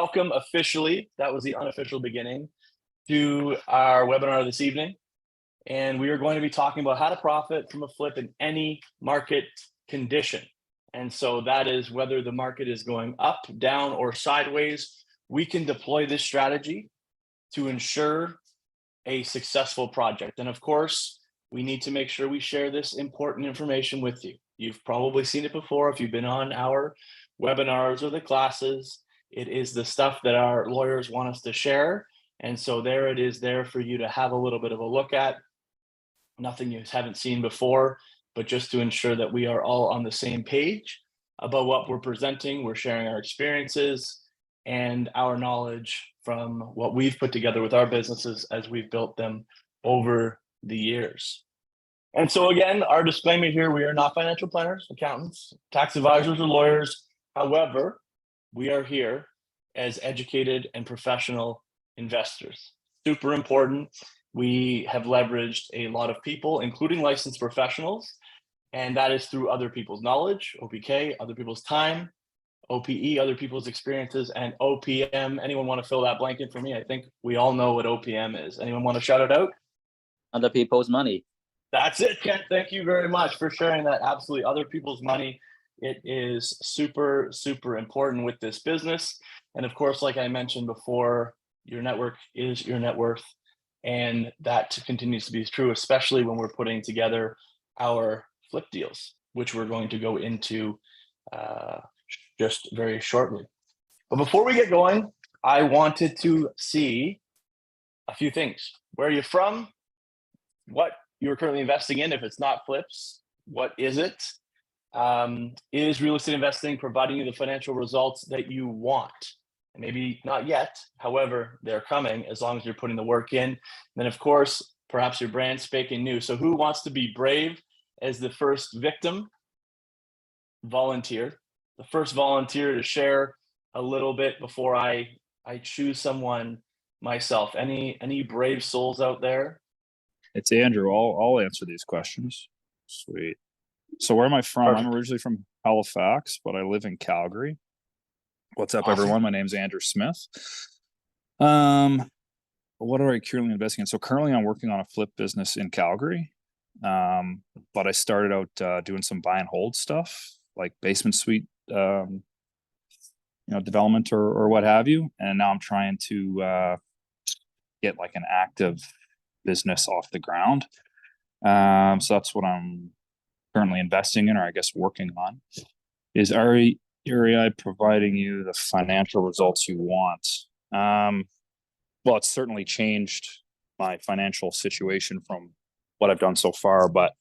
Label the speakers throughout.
Speaker 1: welcome officially, that was the unofficial beginning, to our webinar this evening. And we are going to be talking about how to profit from a flip in any market condition. And so that is whether the market is going up, down, or sideways, we can deploy this strategy to ensure a successful project. And of course, we need to make sure we share this important information with you. You've probably seen it before if you've been on our webinars or the classes. It is the stuff that our lawyers want us to share. And so there it is there for you to have a little bit of a look at. Nothing you haven't seen before, but just to ensure that we are all on the same page about what we're presenting. We're sharing our experiences and our knowledge from what we've put together with our businesses as we've built them over the years. And so again, our disclaimer here, we are not financial planners, accountants, tax advisors, or lawyers. However, we are here as educated and professional investors. Super important. We have leveraged a lot of people, including licensed professionals, and that is through other people's knowledge, OPK, other people's time, OPE, other people's experiences, and OPM. Anyone want to fill that blank in for me? I think we all know what OPM is. Anyone want to shout it out?
Speaker 2: Other people's money.
Speaker 1: That's it, Ken. Thank you very much for sharing that. Absolutely. Other people's money. It is super, super important with this business. And of course, like I mentioned before, your network is your net worth. And that continues to be true, especially when we're putting together our flip deals, which we're going to go into just very shortly. But before we get going, I wanted to see a few things. Where are you from? What you're currently investing in? If it's not flips, what is it? Is real estate investing providing you the financial results that you want? Maybe not yet, however, they're coming as long as you're putting the work in. And then of course, perhaps you're brand spanking new. So who wants to be brave as the first victim? Volunteer. The first volunteer to share a little bit before I choose someone myself. Any brave souls out there?
Speaker 3: It's Andrew. I'll answer these questions. Sweet. So where am I from?
Speaker 1: Perfect.
Speaker 3: I'm originally from Halifax, but I live in Calgary. What's up,
Speaker 1: Awesome.
Speaker 3: everyone? My name's Andrew Smith. What are I currently investing in? So currently I'm working on a flip business in Calgary. But I started out doing some buy and hold stuff, like basement suite, development or what have you. And now I'm trying to get like an active business off the ground. So that's what I'm currently investing in, or I guess working on. Is REI providing you the financial results you want? Well, it's certainly changed my financial situation from what I've done so far, but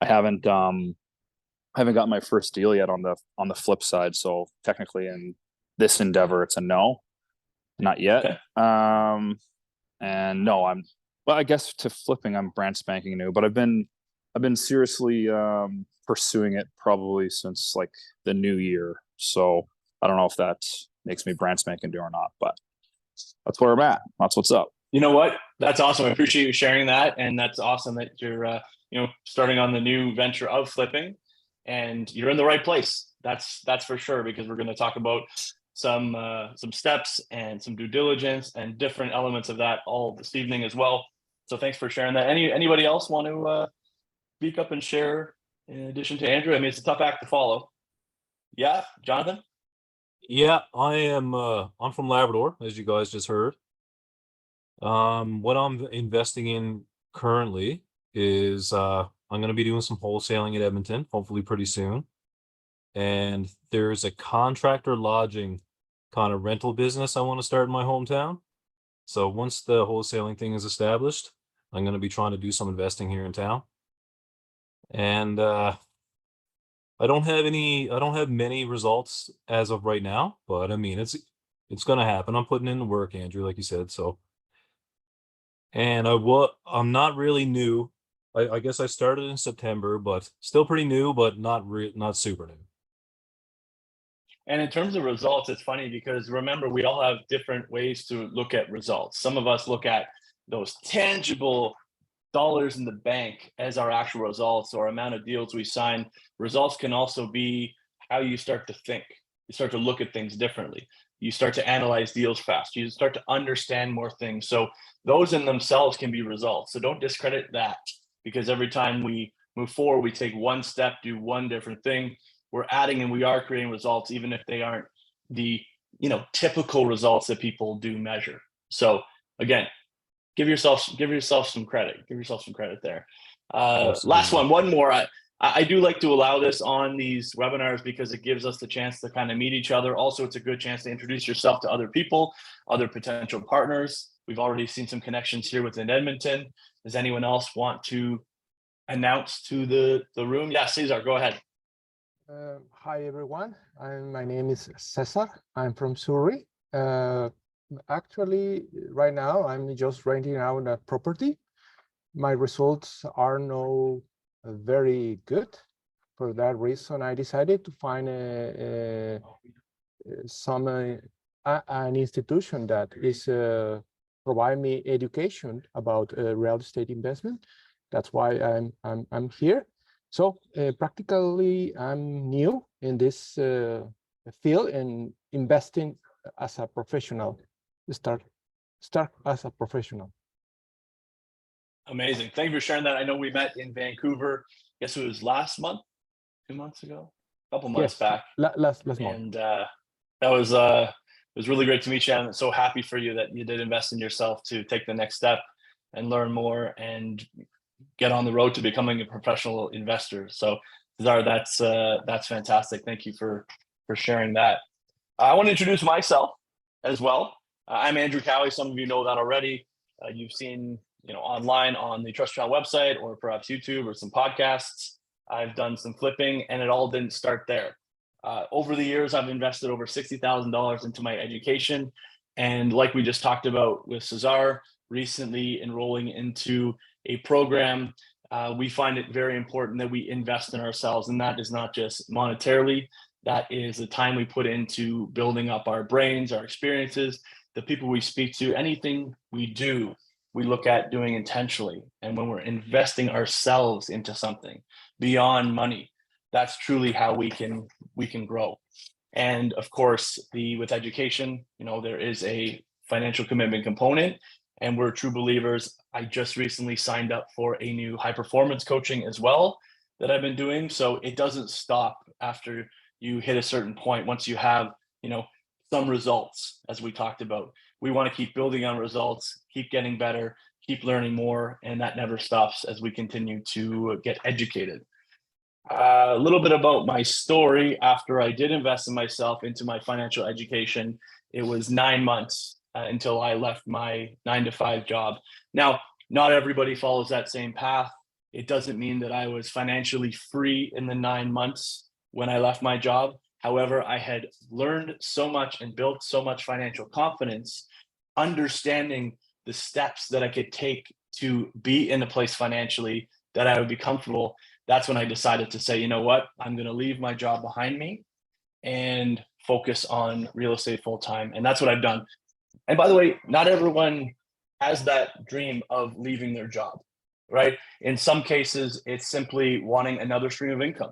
Speaker 3: I haven't got my first deal yet on the flip side. So technically in this endeavor, it's a no, not yet.
Speaker 1: Okay.
Speaker 3: And no, I guess to flipping, I'm brand spanking new, but I've been seriously pursuing it probably since like the new year. So I don't know if that makes me brand spanking new or not, but that's where I'm at. That's what's up.
Speaker 1: You know what? That's awesome. I appreciate you sharing that. And that's awesome that you're, starting on the new venture of flipping, and you're in the right place. That's for sure, because we're going to talk about some steps and some due diligence and different elements of that all this evening as well. So thanks for sharing that. Anybody else want to speak up and share in addition to Andrew? I mean, it's a tough act to follow. Yeah, Jonathan?
Speaker 4: Yeah, I am. I'm from Labrador, as you guys just heard. What I'm investing in currently is I'm going to be doing some wholesaling at Edmonton, hopefully pretty soon. And there's a contractor lodging kind of rental business I want to start in my hometown. So once the wholesaling thing is established, I'm going to be trying to do some investing here in town. And I don't have many results as of right now, but I mean, it's going to happen. I'm putting in the work, Andrew, like you said. So, and I'm not really new. I guess I started in September, but still pretty new, but not super new.
Speaker 1: And in terms of results, it's funny because remember, we all have different ways to look at results. Some of us look at those tangible dollars in the bank as our actual results or amount of deals we sign. Results can also be how you start to think. You start to look at things differently. You start to analyze deals fast. You start to understand more things. So those in themselves can be results. So don't discredit that, because every time we move forward, we take one step, do one different thing. We're adding and we are creating results, even if they aren't the typical results that people do measure. So again, give yourself some credit. Give yourself some credit there. Last one more. I do like to allow this on these webinars because it gives us the chance to kind of meet each other. Also, it's a good chance to introduce yourself to other people, other potential partners. We've already seen some connections here within Edmonton. Does anyone else want to announce to the room? Yeah, Cesar, go ahead.
Speaker 5: Hi, everyone. My name is Cesar. I'm from Surrey. Actually, right now, I'm just renting out a property. My results are not very good. For that reason, I decided to find an institution that is provide me education about real estate investment. That's why I'm here. So practically, I'm new in this field and investing as a professional. Start as a professional.
Speaker 1: Amazing. Thank you for sharing that. I know we met in Vancouver. I guess it was last month, 2 months ago, a couple months back.
Speaker 5: Last month.
Speaker 1: And that was it was really great to meet you. I'm so happy for you that you did invest in yourself to take the next step and learn more and get on the road to becoming a professional investor. So Cesar, that's fantastic. Thank you for sharing that. I want to introduce myself as well. I'm Andrew Cowie. Some of you know that already. You've seen online on the Trust Channel website or perhaps YouTube or some podcasts. I've done some flipping, and it all didn't start there. Over the years, I've invested over $60,000 into my education. And like we just talked about with Cesar, recently enrolling into a program, we find it very important that we invest in ourselves. And that is not just monetarily, that is the time we put into building up our brains, our experiences, the people we speak to, anything we do, we look at doing intentionally. And when we're investing ourselves into something beyond money, that's truly how we can grow. And of course, with education, there is a financial commitment component, and we're true believers. I just recently signed up for a new high performance coaching as well that I've been doing. So it doesn't stop after you hit a certain point. Once you have, some results, as we talked about, we want to keep building on results, keep getting better, keep learning more, and that never stops as we continue to get educated. A little bit about my story. After I did invest in myself into my financial education, it was 9 months until I left my 9-to-5 job. Now, not everybody follows that same path. It doesn't mean that I was financially free in the 9 months when I left my job. However, I had learned so much and built so much financial confidence, understanding the steps that I could take to be in a place financially that I would be comfortable. That's when I decided to say, you know what, I'm going to leave my job behind me and focus on real estate full time. And that's what I've done. And by the way, not everyone has that dream of leaving their job, right? In some cases, it's simply wanting another stream of income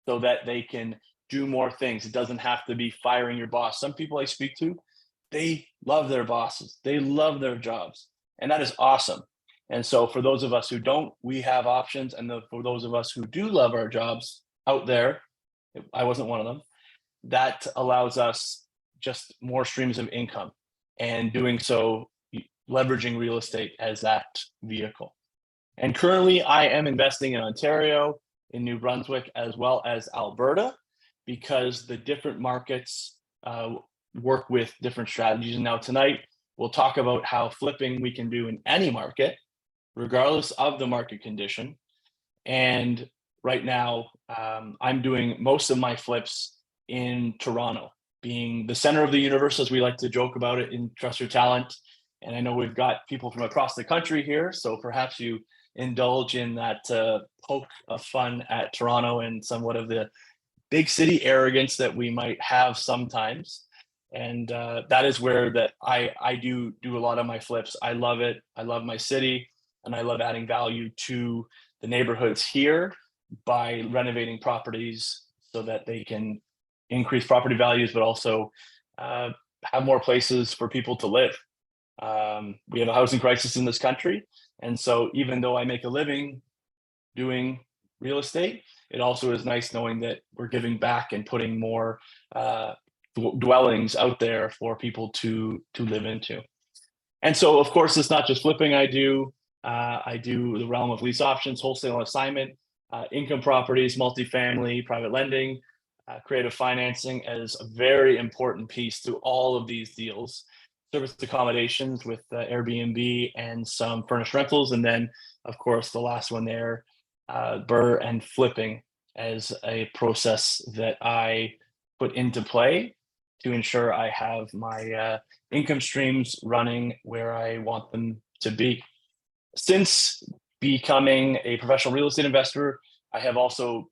Speaker 1: so that they can do more things. It doesn't have to be firing your boss. Some people I speak to, they love their bosses. They love their jobs. And that is awesome. And so for those of us who don't, we have options. And for those of us who do love our jobs out there, I wasn't one of them, that allows us just more streams of income, and doing so, leveraging real estate as that vehicle. And currently I am investing in Ontario, in New Brunswick, as well as Alberta, because the different markets work with different strategies. And now tonight, we'll talk about how flipping we can do in any market, regardless of the market condition. And right now, I'm doing most of my flips in Toronto, being the center of the universe, as we like to joke about it in Trust Your Talent. And I know we've got people from across the country here, so perhaps you indulge in that poke of fun at Toronto and somewhat of the big city arrogance that we might have sometimes. And that is where that I do a lot of my flips. I love it. I love my city, and I love adding value to the neighborhoods here by renovating properties so that they can increase property values, but also have more places for people to live. We have a housing crisis in this country. And so even though I make a living doing real estate, it also is nice knowing that we're giving back and putting more dwellings out there for people to live into. And so, of course, it's not just flipping I do. I do the realm of lease options, wholesale assignment, income properties, multifamily, private lending, creative financing as a very important piece to all of these deals. Service accommodations with Airbnb and some furnished rentals. And then, of course, the last one there, BRRRR and flipping as a process that I put into play to ensure I have my income streams running where I want them to be. Since becoming a professional real estate investor, I have also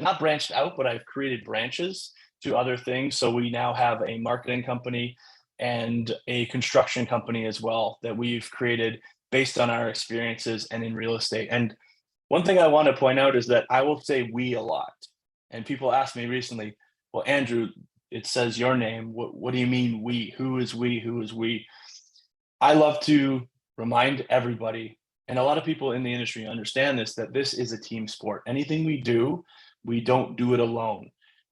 Speaker 1: not branched out, but I've created branches to other things. So we now have a marketing company and a construction company as well that we've created based on our experiences and in real estate. And one thing I want to point out is that I will say we a lot. And people ask me recently, well, Andrew, it says your name. What do you mean we? Who is we? Who is we? I love to remind everybody, and a lot of people in the industry understand this, that this is a team sport. Anything we do, we don't do it alone.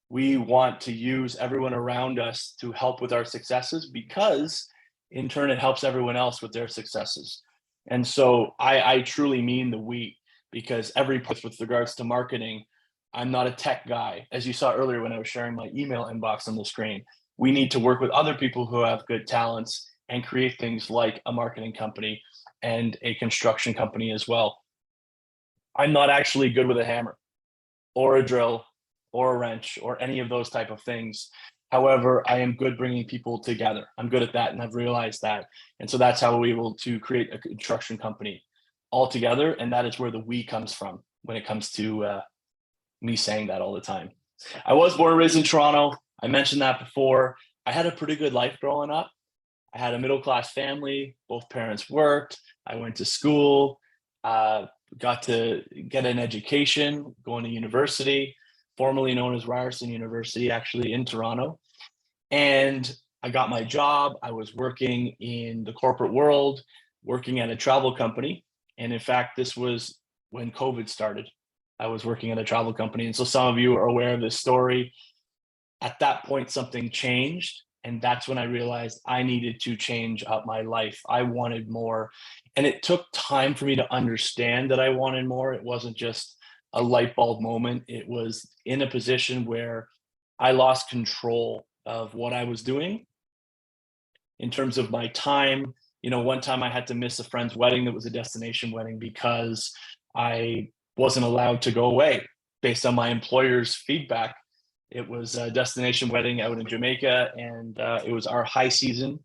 Speaker 1: We want to use everyone around us to help with our successes because in turn, it helps everyone else with their successes. And so I truly mean the we, because every place with regards to marketing, I'm not a tech guy. As you saw earlier when I was sharing my email inbox on the screen, we need to work with other people who have good talents and create things like a marketing company and a construction company as well. I'm not actually good with a hammer or a drill or a wrench or any of those type of things. However, I am good bringing people together. I'm good at that, and I've realized that. And so that's how we're able to create a construction company all together. And that is where the we comes from when it comes to me saying that all the time. I was born and raised in Toronto. I mentioned that before. I had a pretty good life growing up. I had a middle-class family. Both parents worked. I went to school, got to get an education, going to university, formerly known as Ryerson University, actually in Toronto. And I got my job. I was working in the corporate world, working at a travel company. And in fact, this was when COVID started. I was working at a travel company. And so some of you are aware of this story. At that point, something changed. And that's when I realized I needed to change up my life. I wanted more. And it took time for me to understand that I wanted more. It wasn't just a light bulb moment. It was in a position where I lost control of what I was doing in terms of my time. You know, one time I had to miss a friend's wedding that was a destination wedding because I wasn't allowed to go away based on my employer's feedback. It was a destination wedding out in Jamaica, and it was our high season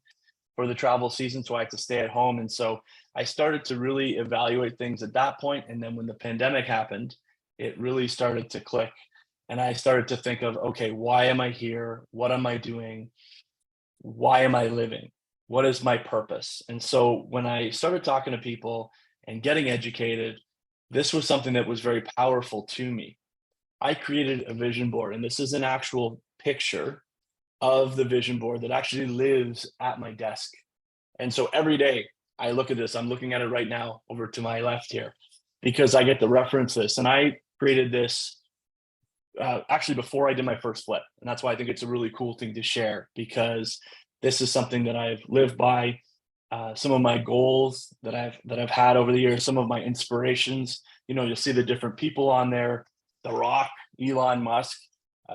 Speaker 1: for the travel season, so I had to stay at home. And so I started to really evaluate things at that point. And then when the pandemic happened, it really started to click. And I started to think of, okay, why am I here? What am I doing? Why am I living? What is my purpose? And so when I started talking to people and getting educated, this was something that was very powerful to me. I created a vision board, and this is an actual picture of the vision board that actually lives at my desk. And so every day I look at this, I'm looking at it right now over to my left here, because I get to reference this. And I created this actually before I did my first flip. And that's why I think it's a really cool thing to share, because this is something that I've lived by. Some of my goals that I've had over the years, some of my inspirations, you know, you'll see the different people on there, The Rock, Elon Musk,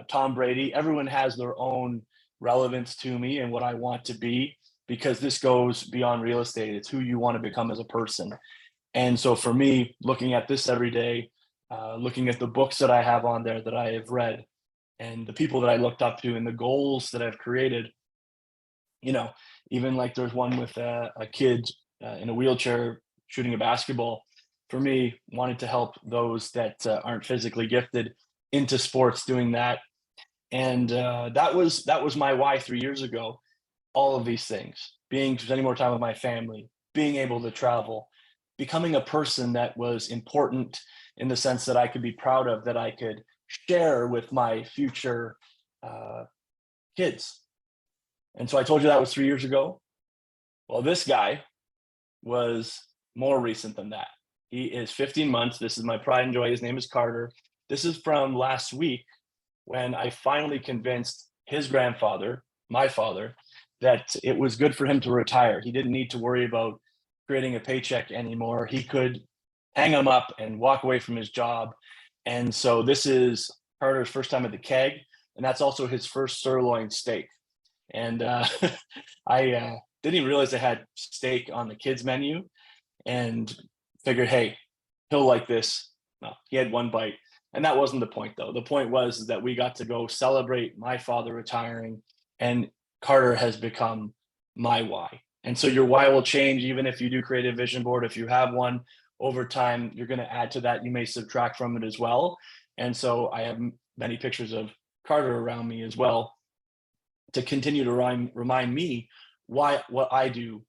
Speaker 1: Tom Brady. Everyone has their own relevance to me and what I want to be, because this goes beyond real estate. It's who you want to become as a person. And so for me, looking at this every day, looking at the books that I have on there that I have read, and the people that I looked up to, and the goals that I've created, you know, even like there's one with a kid in a wheelchair shooting a basketball. For me, wanted to help those that aren't physically gifted into sports, doing that. And that was my why 3 years ago. All of these things, spending more time with my family, being able to travel, becoming a person that was important in the sense that I could be proud of, that I could share with my future kids. And so I told you that was 3 years ago. Well, this guy was more recent than that. He is 15 months. This is my pride and joy. His name is Carter. This is from last week when I finally convinced his grandfather, my father, that it was good for him to retire. He didn't need to worry about creating a paycheck anymore. He could hang him up and walk away from his job. And so this is Carter's first time at the keg, and that's also his first sirloin steak. And I didn't even realize they had steak on the kids menu, and figured, hey, he'll like this. No, he had one bite. And that wasn't the point, though. The point was that we got to go celebrate my father retiring, and Carter has become my why. And so your why will change even if you do create a vision board. If you have one, over time, you're going to add to that. You may subtract from it as well. And so I have many pictures of Carter around me as well to continue to remind me what I do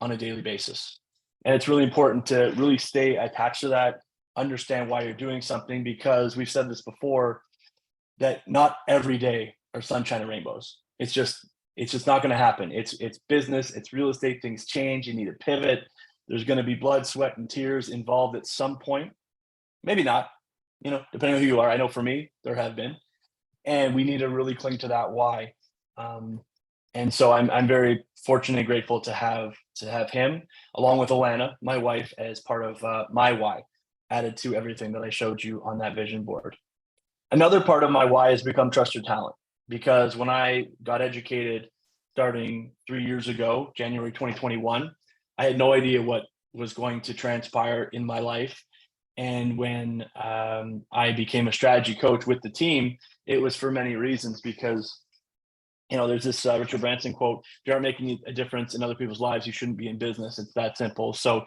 Speaker 1: on a daily basis. And it's really important to really stay attached to that, understand why you're doing something, because we've said this before, that not every day are sunshine and rainbows. It's just not going to happen. It's business, it's real estate, things change, you need to pivot. There's going to be blood, sweat, and tears involved at some point. Maybe not, depending on who you are. I know for me, there have been. And we need to really cling to that why. And so I'm very fortunate and grateful to have him, along with Alana, my wife, as part of my why, added to everything that I showed you on that vision board. Another part of my why has become trust your talent, because when I got educated starting 3 years ago, January 2021, I had no idea what was going to transpire in my life. And when I became a strategy coach with the team, it was for many reasons, because there's this Richard Branson quote: if you aren't making a difference in other people's lives, you shouldn't be in business. It's that simple. So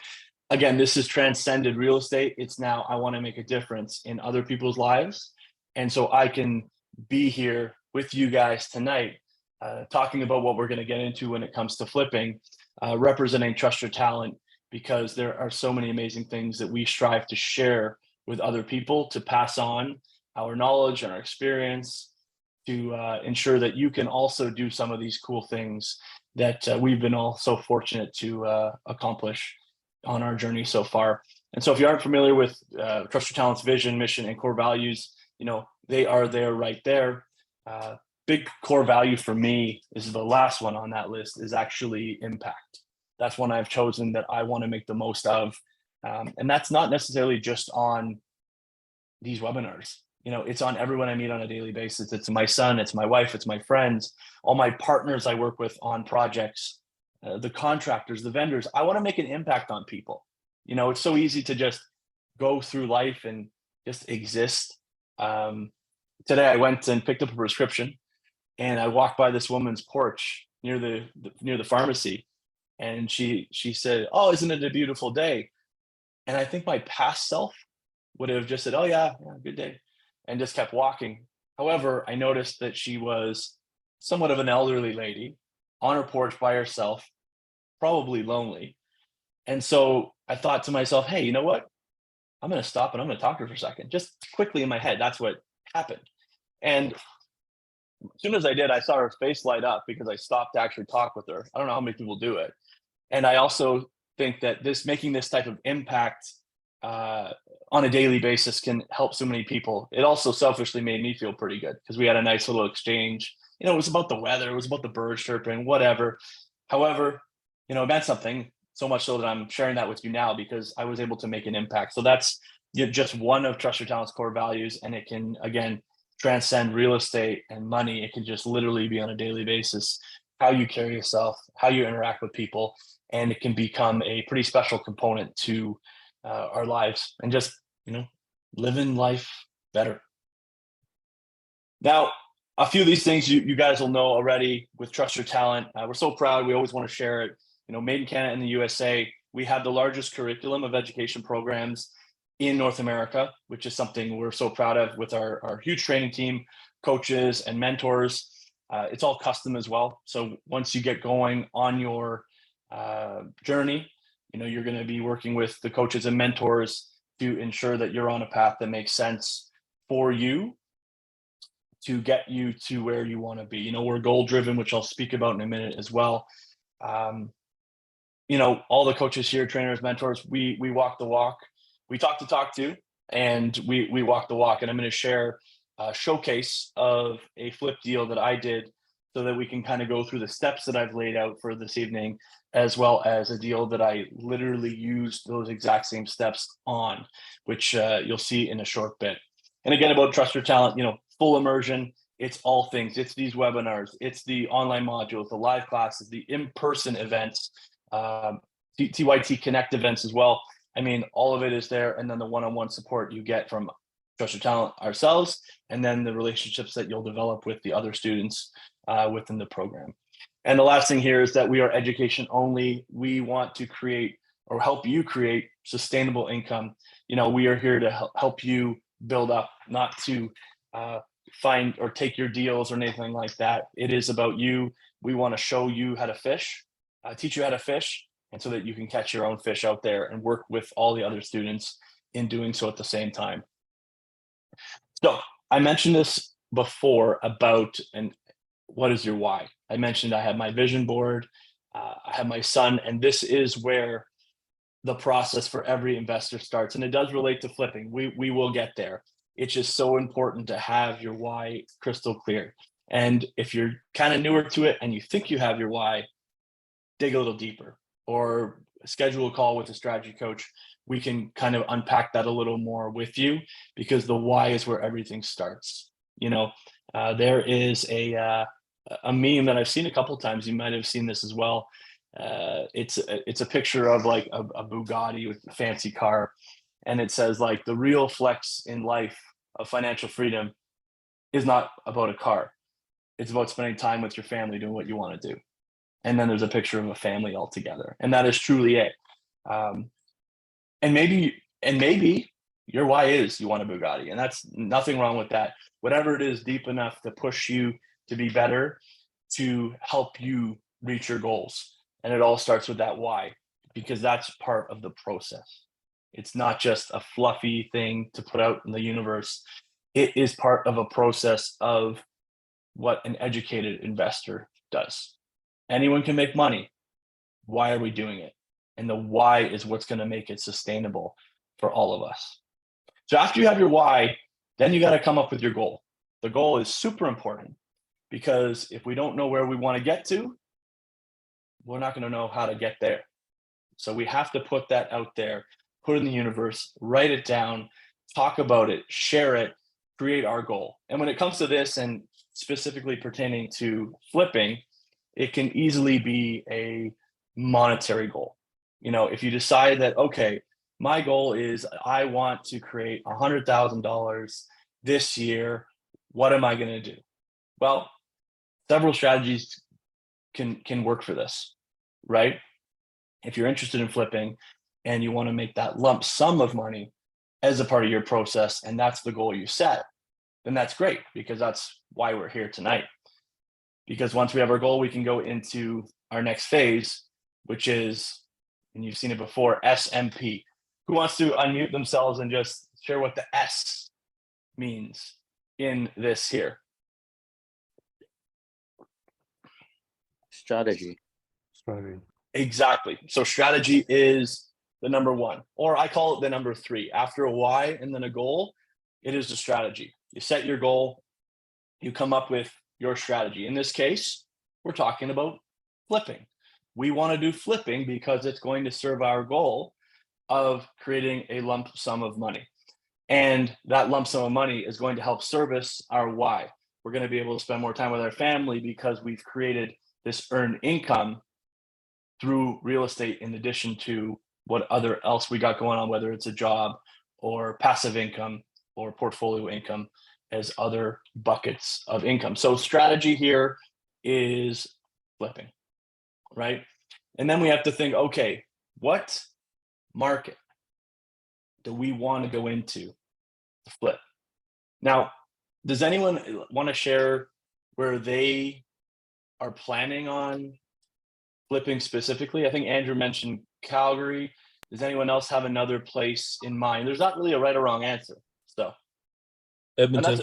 Speaker 1: again, this has transcended real estate. It's now, I want to make a difference in other people's lives. And so I can be here with you guys tonight, talking about what we're going to get into when it comes to flipping, representing Trust Your Talent, because there are so many amazing things that we strive to share with other people, to pass on our knowledge and our experience, to ensure that you can also do some of these cool things that we've been all so fortunate to accomplish on our journey so far. And so if you aren't familiar with Trust Your Talent's vision, mission, and core values, they are there right there. Big core value for me is the last one on that list, is actually impact. That's one I've chosen that I want to make the most of. And that's not necessarily just on these webinars. It's on everyone I meet on a daily basis. It's my son, it's my wife, it's my friends, all my partners I work with on projects, the contractors, the vendors. I want to make an impact on people. It's so easy to just go through life and just exist. Today I went and picked up a prescription, and I walked by this woman's porch near the pharmacy, and she said, "Oh, isn't it a beautiful day?" And I think my past self would have just said, "Oh yeah, good day," and just kept walking. However, I noticed that she was somewhat of an elderly lady on her porch by herself, probably lonely. And so I thought to myself, hey, you know what? I'm going to stop and I'm going to talk to her for a second, just quickly in my head. That's what happened. And as soon as I did, I saw her face light up, because I stopped to actually talk with her. I don't know how many people do it. And I also think that making this type of impact on a daily basis can help so many people. It also selfishly made me feel pretty good, because we had a nice little exchange. It was about the weather, it was about the birds chirping, whatever. However, it meant something, so much so that I'm sharing that with you now, because I was able to make an impact. So that's just one of Trust Your Talent's core values. And it can, again, transcend real estate and money. It can just literally be on a daily basis, how you carry yourself, how you interact with people. And it can become a pretty special component to our lives, and just living life better. Now, a few of these things you guys will know already with Trust Your Talent. We're so proud. We always want to share it. Made in Canada and the USA. We have the largest curriculum of education programs in North America, which is something we're so proud of, with our huge training team, coaches and mentors. It's all custom as well. So once you get going on your journey, you're going to be working with the coaches and mentors to ensure that you're on a path that makes sense for you. to get you to where you want to be. You know, we're goal driven, which I'll speak about in a minute as well. You know, all the coaches here, trainers, mentors, we walk the walk. We talk the talk too, and we walk the walk. And I'm going to share a showcase of a flip deal that I did so that we can kind of go through the steps that I've laid out for this evening, as well as a deal that I literally used those exact same steps on, which you'll see in a short bit. And again, about Trust Your Talent, you know, full immersion, it's all things. It's these webinars, it's the online modules, the live classes, the in-person events, TYT Connect events as well. I mean, all of it is there. And then the one-on-one support you get from Trust Your Talent ourselves, and then the relationships that you'll develop with the other students within the program. And the last thing here is that we are education only. We want to create or help you create sustainable income. You know, we are here to help you build up, not to find or take your deals or anything like that. It is about you. We want to show you how to fish, teach you how to fish, and so that you can catch your own fish out there and work with all the other students in doing so at the same time. So I mentioned this before about, and what is your why? I mentioned I have my vision board, I have my son, and this is where the process for every investor starts. And it does relate to flipping. We will get there. It's just so important to have your why crystal clear. And if you're kind of newer to it and you think you have your why, dig a little deeper or schedule a call with a strategy coach. We can kind of unpack that a little more with you, because the why is where everything starts. You know, there is a meme that I've seen a couple of times. You might have seen this as well. It's a picture of like a Bugatti with a fancy car, and it says like the real flex in life of financial freedom is not about a car. It's about spending time with your family doing what you want to do. And then there's a picture of a family all together, and that is truly it. And maybe your why is you want a Bugatti, and that's nothing wrong with that. Whatever it is, deep enough to push you to be better, to help you reach your goals. And it all starts with that why, because that's part of the process. It's not just a fluffy thing to put out in the universe. It is part of a process of what an educated investor does. Anyone can make money. Why are we doing it? And the why is what's going to make it sustainable for all of us. So after you have your why, then you got to come up with your goal. The goal is super important, because if we don't know where we want to get to, we're not going to know how to get there. So we have to put that out there, put it in the universe, write it down, talk about it, share it, create our goal. And when it comes to this, and specifically pertaining to flipping, it can easily be a monetary goal. You know, if you decide that, okay, my goal is I want to create $100,000 this year, what am I going to do? Well, several strategies can work for this, right? If you're interested in flipping and you want to make that lump sum of money as a part of your process, and that's the goal you set, then that's great, because that's why we're here tonight. Because once we have our goal, we can go into our next phase, which is, and you've seen it before, SMP. Who wants to unmute themselves and just share what the S means in this here?
Speaker 2: Strategy.
Speaker 1: Exactly. So strategy is the number one, or I call it the number three. After a why and then a goal, it is the strategy. You set your goal, you come up with your strategy. In this case, we're talking about flipping. We want to do flipping because it's going to serve our goal of creating a lump sum of money. And that lump sum of money is going to help service our why. We're going to be able to spend more time with our family because we've created this earned income through real estate, in addition to what other else we got going on, whether it's a job or passive income or portfolio income as other buckets of income. So strategy here is flipping, right? And then we have to think, okay, what market do we want to go into to flip? Now, does anyone want to share where they are planning on flipping specifically? I think Andrew mentioned Calgary. Does anyone else have another place in mind? There's not really a right or wrong answer. So
Speaker 4: Edmonton.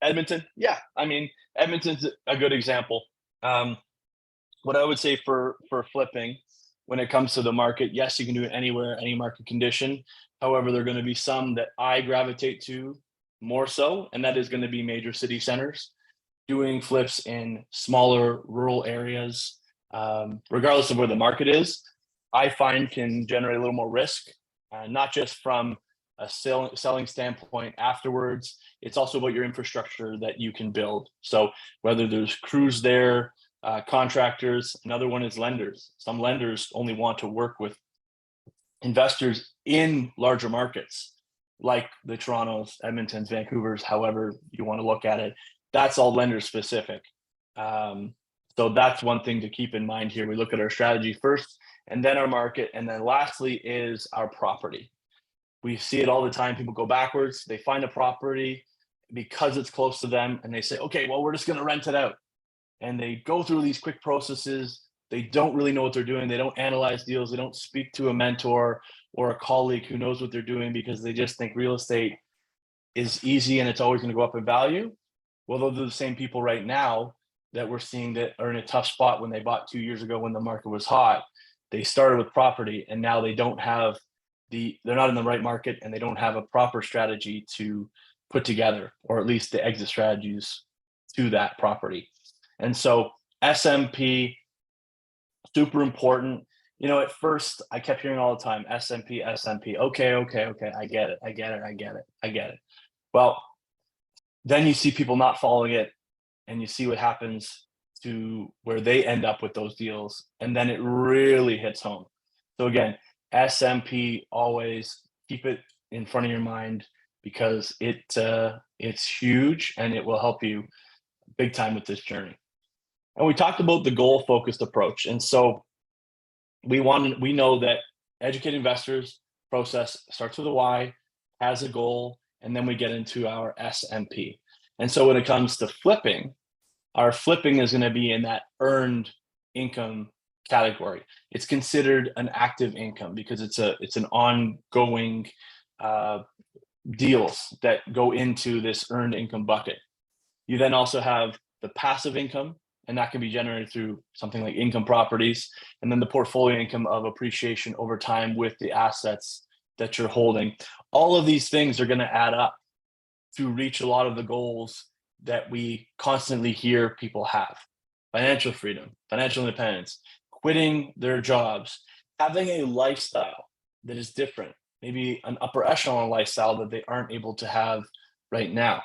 Speaker 1: Edmonton, yeah. I mean, Edmonton's a good example. What I would say for flipping, when it comes to the market, yes, you can do it anywhere, any market condition. However, there are going to be some that I gravitate to more so, and that is going to be major city centers. Doing flips in smaller rural areas, regardless of where the market is, I find can generate a little more risk, not just from a selling standpoint afterwards. It's also about your infrastructure that you can build. So whether there's crews there, contractors, another one is lenders. Some lenders only want to work with investors in larger markets, like the Torontos, Edmontons, Vancouvers, however you want to look at it. That's all lender specific. So that's one thing to keep in mind here. We look at our strategy first, and then our market, and then lastly is our property. We see it all the time. People go backwards. They find a property because it's close to them, and they say, okay, well, we're just going to rent it out. And they go through these quick processes. They don't really know what they're doing. They don't analyze deals. They don't speak to a mentor or a colleague who knows what they're doing, because they just think real estate is easy and it's always going to go up in value. Well, those are the same people right now that we're seeing that are in a tough spot when they bought 2 years ago when the market was hot. They started with property, and now they don't have they're not in the right market, and they don't have a proper strategy to put together, or at least the exit strategies to that property. And so SMP, super important. You know, at first I kept hearing all the time, SMP. Okay. I get it. Well, then you see people not following it, and you see what happens to where they end up with those deals. And then it really hits home. So again, SMP, always keep it in front of your mind, because it's huge and it will help you big time with this journey. And we talked about the goal focused approach. And so we know that educated investors process starts with a why, has a goal, and then we get into our SMP. And so when it comes to flipping, our flipping is going to be in that earned income category. It's considered an active income because it's an ongoing deals that go into this earned income bucket. You then also have the passive income, and that can be generated through something like income properties, and then the portfolio income of appreciation over time with the assets that you're holding. All of these things are going to add up to reach a lot of the goals that we constantly hear people have: financial freedom, financial independence, quitting their jobs, having a lifestyle that is different, maybe an upper echelon lifestyle that they aren't able to have right now,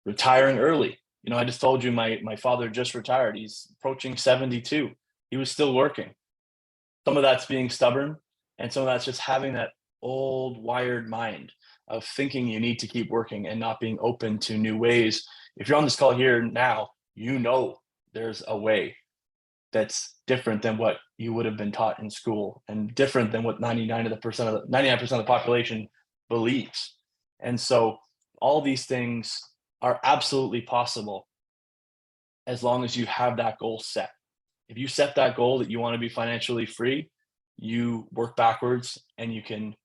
Speaker 1: retiring early. You know, I just told you my father just retired. He's approaching 72. He was still working. Some of that's being stubborn, and some of that's just having that old wired mind of thinking you need to keep working and not being open to new ways. If you're on this call here now, you know there's a way that's different than what you would have been taught in school, and different than what 99% of the population believes. And so all these things are absolutely possible as long as you have that goal set. If you set that goal that you want to be financially free, you work backwards and you can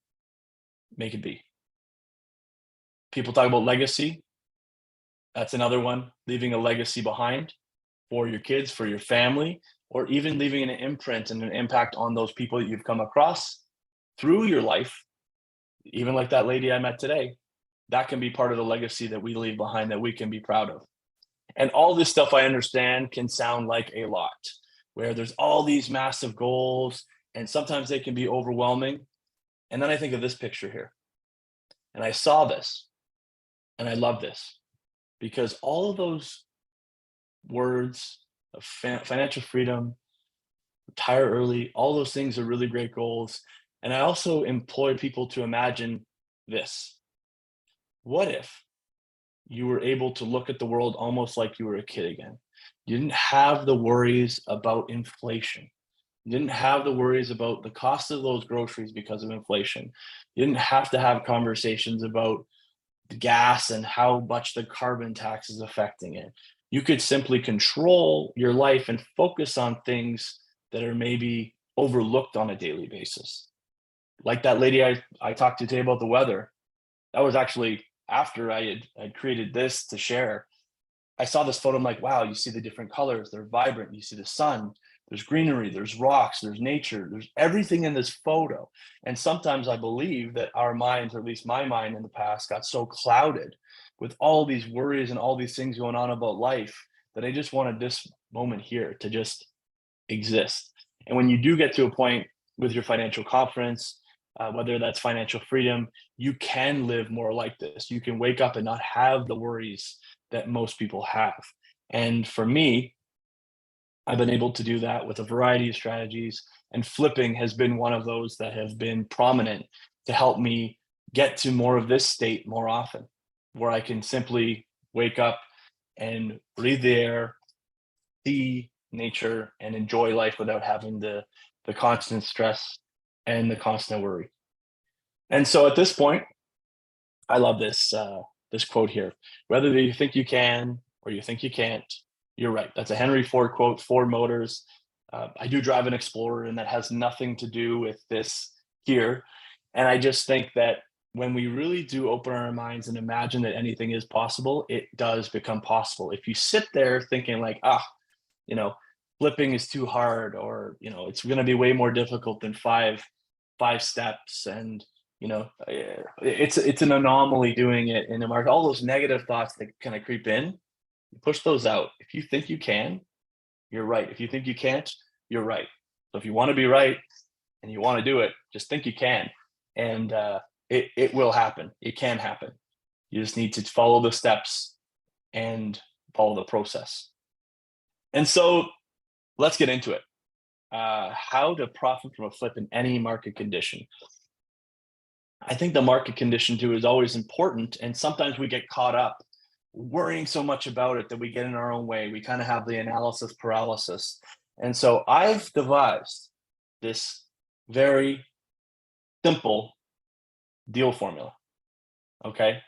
Speaker 1: make it be. People talk about legacy. That's another one, leaving a legacy behind for your kids, for your family, or even leaving an imprint and an impact on those people that you've come across through your life. Even like that lady I met today, that can be part of the legacy that we leave behind that we can be proud of. And all this stuff, I understand, can sound like a lot, where there's all these massive goals, and sometimes they can be overwhelming. And then I think of this picture here, and I saw this, and I love this, because all of those words of financial freedom, retire early, all those things are really great goals. And I also employ people to imagine this. What if you were able to look at the world almost like you were a kid again? You didn't have the worries about inflation. You didn't have the worries about the cost of those groceries because of inflation. You didn't have to have conversations about gas and how much the carbon tax is affecting it. You could simply control your life and focus on things that are maybe overlooked on a daily basis. Like that lady I talked to today about the weather. That was actually after I had created this to share. I saw this photo. I'm like, wow, you see the different colors. They're vibrant. You see the sun. There's greenery. There's rocks. There's nature. There's everything in this photo. And sometimes I believe that our minds, or at least my mind in the past, got so clouded with all these worries and all these things going on about life that I just wanted this moment here to just exist. And when you do get to a point with your financial confidence, whether that's financial freedom, you can live more like this. You can wake up and not have the worries that most people have. And for me, I've been able to do that with a variety of strategies, and flipping has been one of those that have been prominent to help me get to more of this state more often, where I can simply wake up and breathe the air, see nature, and enjoy life without having the constant stress and the constant worry. And so at this point, I love this this quote here: whether you think you can or you think you can't, you're right. That's a Henry Ford quote, Ford Motors. I do drive an Explorer, and that has nothing to do with this here. And I just think that when we really do open our minds and imagine that anything is possible, it does become possible. If you sit there thinking like, you know, flipping is too hard, or, you know, it's going to be way more difficult than five steps, and, you know, it's an anomaly doing it in the market. All those negative thoughts that kind of creep in, push those out. If you think you can, you're right. If you think you can't, you're right. So if you want to be right and you want to do it, just think you can, and it will happen. It can happen. You just need to follow the steps and follow the process. And so let's get into it. How to profit from a flip in any market condition. I think the market condition too is always important, and sometimes we get caught up worrying so much about it that we get in our own way. We kind of have the analysis paralysis. And so I've devised this very simple deal formula. Okay.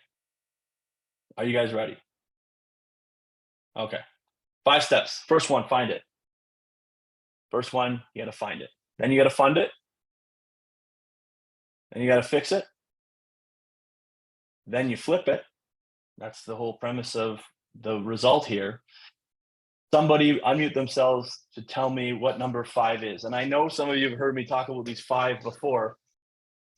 Speaker 1: Are you guys ready? Okay. 5 steps. First one, find it. First one, you got to find it. Then you got to fund it. Then you got to fix it. Then you flip it. That's the whole premise of the result here. Somebody unmute themselves to tell me what number 5 is. And I know some of you have heard me talk about these 5 before,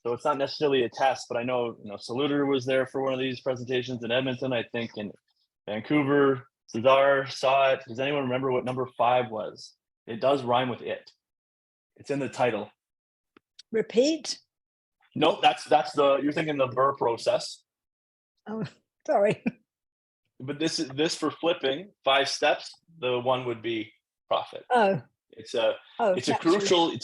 Speaker 1: so it's not necessarily a test, but I know, Saluter was there for one of these presentations in Edmonton, I think in Vancouver. Cesar saw it. Does anyone remember what number 5 was? It does rhyme with it. It's in the title.
Speaker 6: Repeat.
Speaker 1: No, you're thinking the Burr process.
Speaker 6: Oh, sorry.
Speaker 1: But this for flipping 5 steps. The one would be profit.
Speaker 6: Oh.
Speaker 1: It's a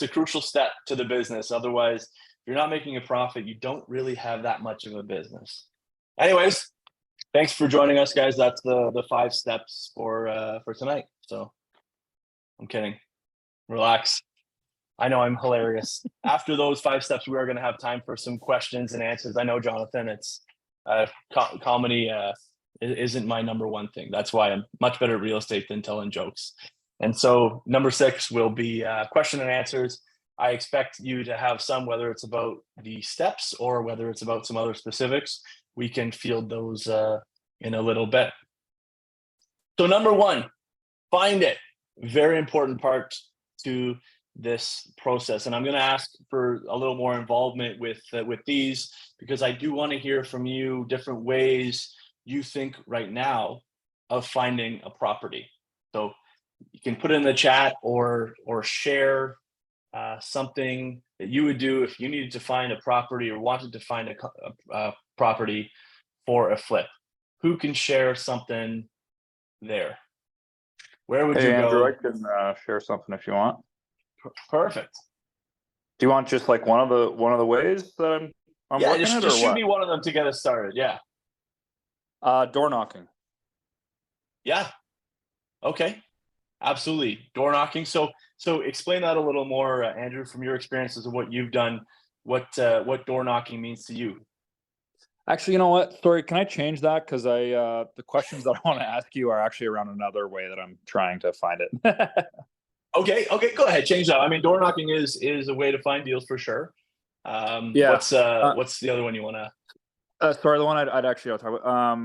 Speaker 1: crucial step to the business. Otherwise, if you're not making a profit, you don't really have that much of a business. Anyways, thanks for joining us, guys. That's the 5 steps for tonight. So I'm kidding. Relax. I know I'm hilarious. After those 5 steps, we are going to have time for some questions and answers. I know, Jonathan, it's comedy isn't my number one thing. That's why I'm much better at real estate than telling jokes. And so number 6 will be question and answers. I expect you to have some, whether it's about the steps or whether it's about some other specifics. We can field those in a little bit. So number 1, find it. Very important part to this process. And I'm going to ask for a little more involvement with these, because I do want to hear from you different ways you think right now of finding a property. So you can put it in the chat or share something that you would do if you needed to find a property or wanted to find a property for a flip. Who can share something there? Where would you
Speaker 3: Andrew,
Speaker 1: go?
Speaker 3: I can share something if you want.
Speaker 1: Perfect.
Speaker 3: Do you want just like one of the ways that I'm
Speaker 1: yeah,
Speaker 3: looking at,
Speaker 1: just
Speaker 3: or
Speaker 1: shoot
Speaker 3: what?
Speaker 1: me one of them to get us started. Yeah.
Speaker 3: Door knocking.
Speaker 1: Yeah. Okay. Absolutely. Door knocking. So explain that a little more, Andrew, from your experiences of what you've done. What door knocking means to you.
Speaker 3: Actually, you know what? Sorry, can I change that? Because the questions that I want to ask you are actually around another way that I'm trying to find it.
Speaker 1: Okay. Go ahead. Change that. I mean, door knocking is a way to find deals for sure.
Speaker 3: Yeah.
Speaker 1: What's the other one you want to?
Speaker 3: Sorry, the one I'd actually talk about.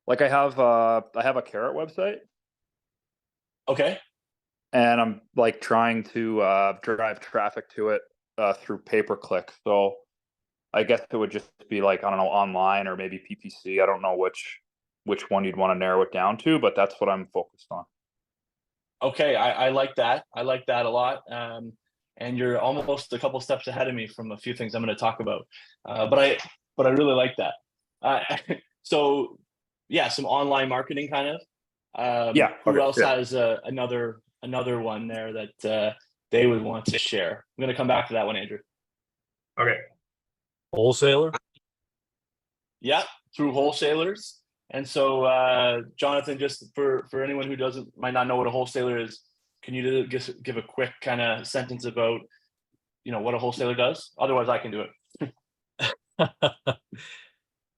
Speaker 3: Like I have a Carrot website,
Speaker 1: Okay.
Speaker 3: and I'm like trying to drive traffic to it through pay-per-click. So I guess it would just be like, I don't know, online or maybe PPC. I don't know which one you'd want to narrow it down to, but that's what I'm focused on.
Speaker 1: Okay, I like that. I like that a lot. And you're almost a couple steps ahead of me from a few things I'm going to talk about. But I really like that. So yeah, some online marketing kind of.
Speaker 3: Yeah,
Speaker 1: Who
Speaker 3: okay,
Speaker 1: else
Speaker 3: yeah.
Speaker 1: has another one there that they would want to share? I'm going to come back to that one, Andrew.
Speaker 3: Okay.
Speaker 4: Wholesaler.
Speaker 1: Yeah, through wholesalers. And so, Jonathan, just for anyone who might not know what a wholesaler is, can you just give a quick kind of sentence about, what a wholesaler does? Otherwise, I can do it.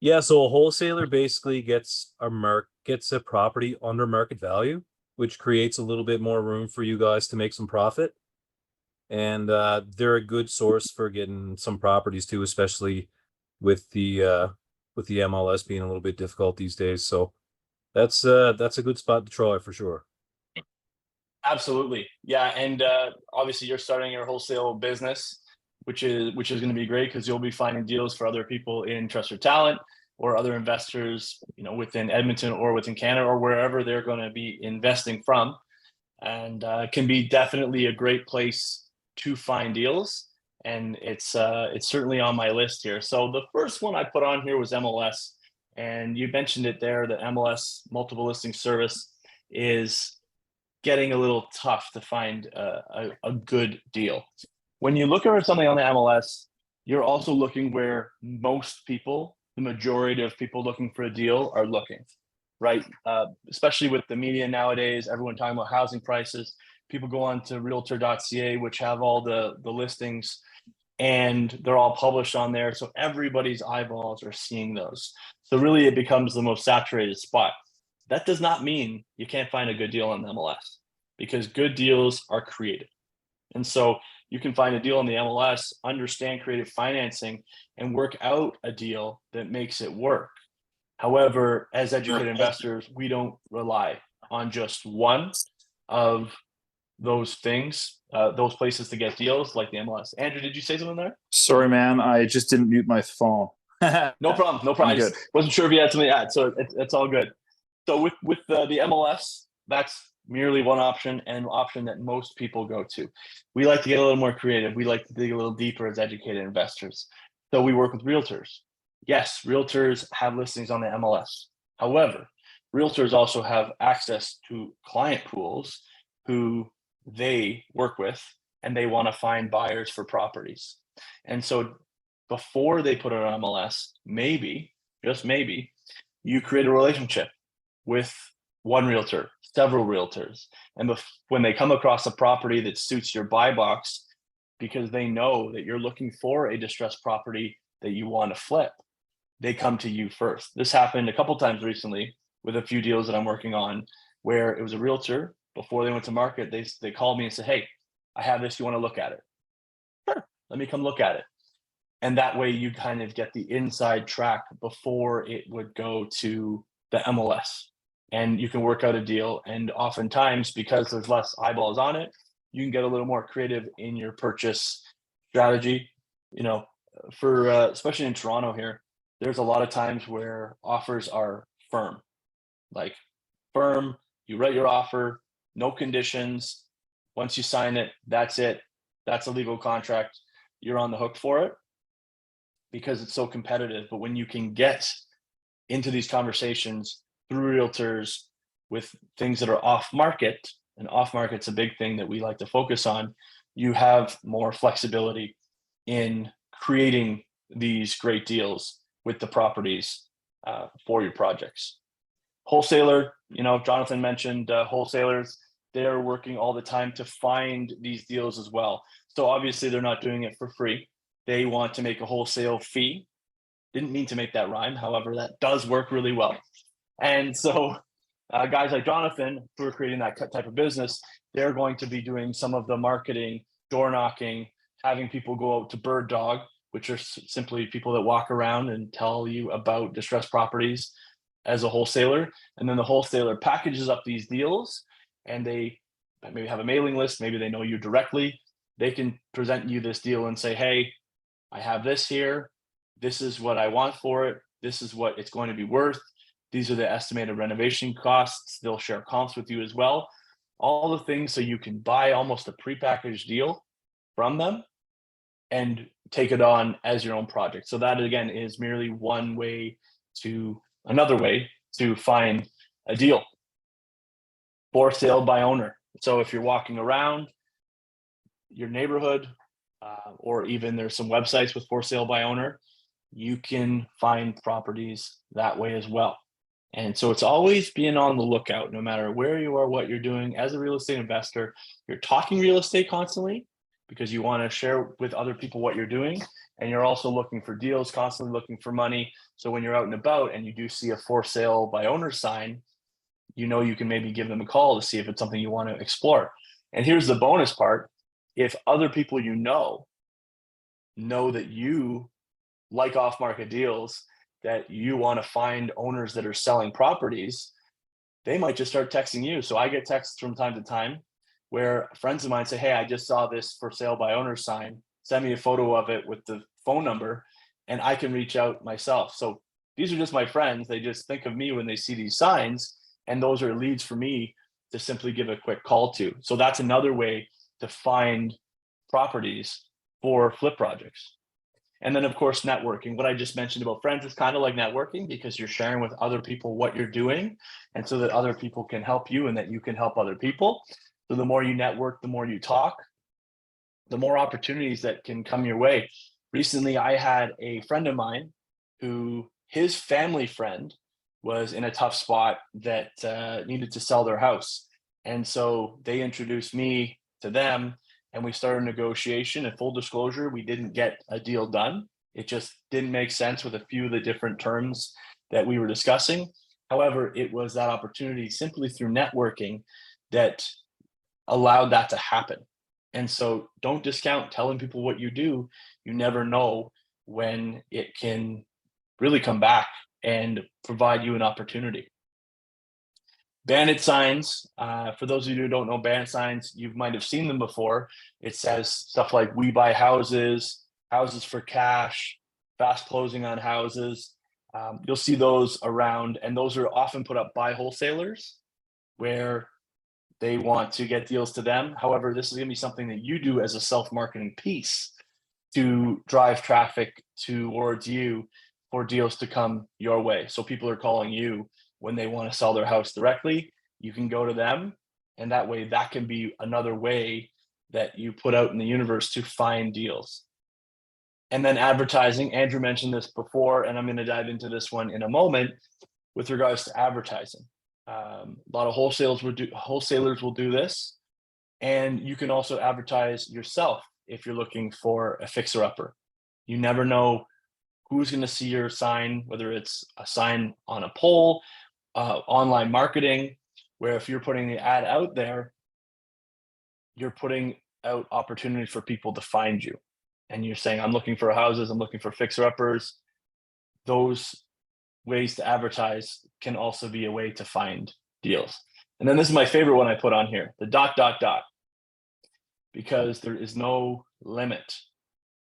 Speaker 4: Yeah, so a wholesaler basically gets a property under market value, which creates a little bit more room for you guys to make some profit. And they're a good source for getting some properties too, especially with the MLS being a little bit difficult these days. So that's a good spot to try for sure.
Speaker 1: Absolutely. Yeah. And obviously you're starting your wholesale business, which is going to be great because you'll be finding deals for other people in Trust Your Talent or other investors, within Edmonton or within Canada or wherever they're going to be investing from. And can be definitely a great place to find deals. And it's certainly on my list here. So the first one I put on here was MLS. And you mentioned it there, the MLS multiple listing service is getting a little tough to find a good deal. When you look at something on the MLS, you're also looking where most people, the majority of people looking for a deal are looking, right? Especially with the media nowadays, everyone talking about housing prices. People go on to realtor.ca, which have all the listings, and they're all published on there. So everybody's eyeballs are seeing those. So really it becomes the most saturated spot. That does not mean you can't find a good deal on the MLS because good deals are created. And so you can find a deal on the MLS, understand creative financing, and work out a deal that makes it work. However, as educated investors, we don't rely on just one of those things, those places to get deals like the MLS. Andrew, did you say something there?
Speaker 3: Sorry, man. I just didn't mute my phone.
Speaker 1: No problem. No problem. I just wasn't sure if you had something to add, so it's all good. So with the MLS, that's merely one option and an option that most people go to. We like to get a little more creative. We like to dig a little deeper as educated investors. So we work with realtors. Yes, realtors have listings on the MLS. However, realtors also have access to client pools who they work with and they want to find buyers for properties. And so before they put it on MLS, maybe, just maybe, you create a relationship with one realtor, several realtors. And when they come across a property that suits your buy box, because they know that you're looking for a distressed property that you want to flip, they come to you first. This happened a couple times recently with a few deals that I'm working on where it was a realtor. Before they went to market, they called me and said, "Hey, I have this. You want to look at it?" Sure, let me come look at it. And that way you kind of get the inside track before it would go to the MLS. And you can work out a deal. And oftentimes, because there's less eyeballs on it, you can get a little more creative in your purchase strategy. For especially in Toronto here, there's a lot of times where offers are firm. Like firm, you write your offer, no conditions. Once you sign it, that's it. That's a legal contract. You're on the hook for it because it's so competitive. But when you can get into these conversations through realtors with things that are off market, and off market's a big thing that we like to focus on, you have more flexibility in creating these great deals with the properties for your projects. Wholesaler, Jonathan mentioned wholesalers, they're working all the time to find these deals as well. So obviously they're not doing it for free. They want to make a wholesale fee. Didn't mean to make that rhyme. However, that does work really well. And so guys like Jonathan, who are creating that type of business, they're going to be doing some of the marketing, door knocking, having people go out to Bird Dog, which are simply people that walk around and tell you about distressed properties. as a wholesaler, and then the wholesaler packages up these deals, and they maybe have a mailing list, maybe they know you directly. They can present you this deal and say, hey, I have this here. This is what I want for it. This is what it's going to be worth. These are the estimated renovation costs. They'll share comps with you as well. All the things so you can buy almost a prepackaged deal from them and take it on as your own project. So that again is merely another way to find a deal. For sale by owner. So if you're walking around your neighborhood, or even there's some websites with for sale by owner, you can find properties that way as well. And so it's always being on the lookout, no matter where you are, what you're doing as a real estate investor. You're talking real estate constantly because you want to share with other people what you're doing. And you're also looking for deals, constantly looking for money. So when you're out and about and you do see a for sale by owner sign, you know you can maybe give them a call to see if it's something you want to explore. And here's the bonus part. If other people you know that you like off-market deals, that you want to find owners that are selling properties, they might just start texting you. So I get texts from time to time where friends of mine say, hey, I just saw this for sale by owner sign. Send me a photo of it with the phone number, and I can reach out myself. So these are just my friends. They just think of me when they see these signs, and those are leads for me to simply give a quick call to. So that's another way to find properties for flip projects. And then of course, networking. What I just mentioned about friends is kind of like networking, because you're sharing with other people what you're doing, and so that other people can help you and that you can help other people. So the more you network, the more you talk, the more opportunities that can come your way. Recently, I had a friend of mine who his family friend was in a tough spot that needed to sell their house. And so they introduced me to them, and we started negotiation. And full disclosure, we didn't get a deal done. It just didn't make sense with a few of the different terms that we were discussing. However, it was that opportunity simply through networking that allowed that to happen. And so don't discount telling people what you do. You never know when it can really come back and provide you an opportunity. Bandit signs, for those of you who don't know bandit signs, you might have seen them before. It says stuff like "we buy houses," "houses for cash," "fast closing on houses." You'll see those around, and those are often put up by wholesalers where they want to get deals to them. However, this is going to be something that you do as a self-marketing piece to drive traffic towards you for deals to come your way. So people are calling you when they want to sell their house directly. You can go to them, and that way that can be another way that you put out in the universe to find deals. And then advertising. Andrew mentioned this before, and I'm going to dive into this one in a moment with regards to advertising. A lot of wholesalers will do this, and you can also advertise yourself if you're looking for a fixer-upper. You never know who's going to see your sign, whether it's a sign on a pole, online marketing, where if you're putting the ad out there, you're putting out opportunities for people to find you. And you're saying, I'm looking for houses, I'm looking for fixer-uppers. Those ways to advertise can also be a way to find deals. And then this is my favorite one I put on here, the ... because there is no limit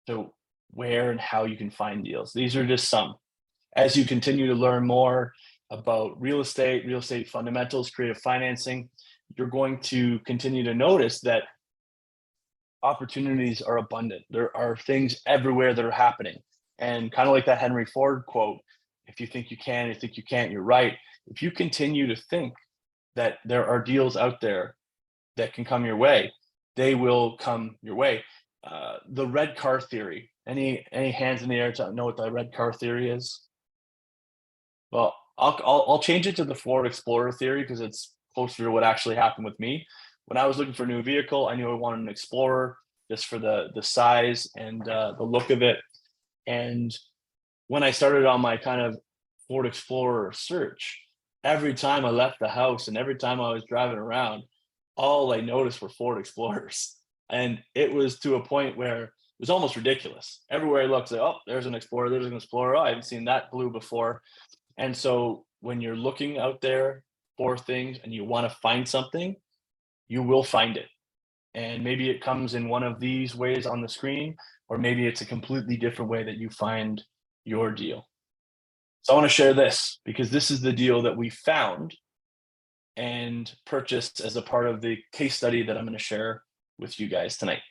Speaker 1: to where and how you can find deals. These are just some. As you continue to learn more about real estate fundamentals, creative financing, you're going to continue to notice that opportunities are abundant. There are things everywhere that are happening. And kind of like that Henry Ford quote, if you think you can, you think you can't, you're right. If you continue to think that there are deals out there that can come your way, they will come your way. The red car theory. Any hands in the air to know what the red car theory is? Well, I'll change it to the Ford Explorer theory because it's closer to what actually happened with me. When I was looking for a new vehicle, I knew I wanted an Explorer just for the size and the look of it. And when I started on my kind of Ford Explorer search, every time I left the house and every time I was driving around, all I noticed were Ford Explorers. And it was to a point where it was almost ridiculous. Everywhere I looked, like, oh, there's an Explorer, there's an Explorer. Oh, I haven't seen that blue before. And so when you're looking out there for things and you want to find something, you will find it. And maybe it comes in one of these ways on the screen, or maybe it's a completely different way that you find your deal. So I want to share this because this is the deal that we found and purchased as a part of the case study that I'm going to share with you guys tonight.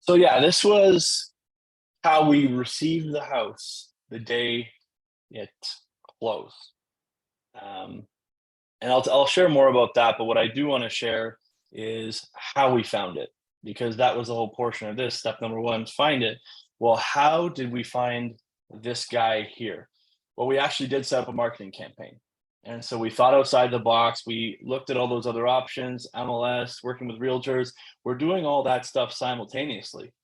Speaker 1: So yeah, this was how we received the house the day it closed. And I'll share more about that, but what I do want to share is how we found it, because that was the whole portion of this. Step number one, find it. Well, how did we find this guy here? Well, we actually did set up a marketing campaign. And so we thought outside the box. We looked at all those other options, MLS, working with realtors. We're doing all that stuff simultaneously.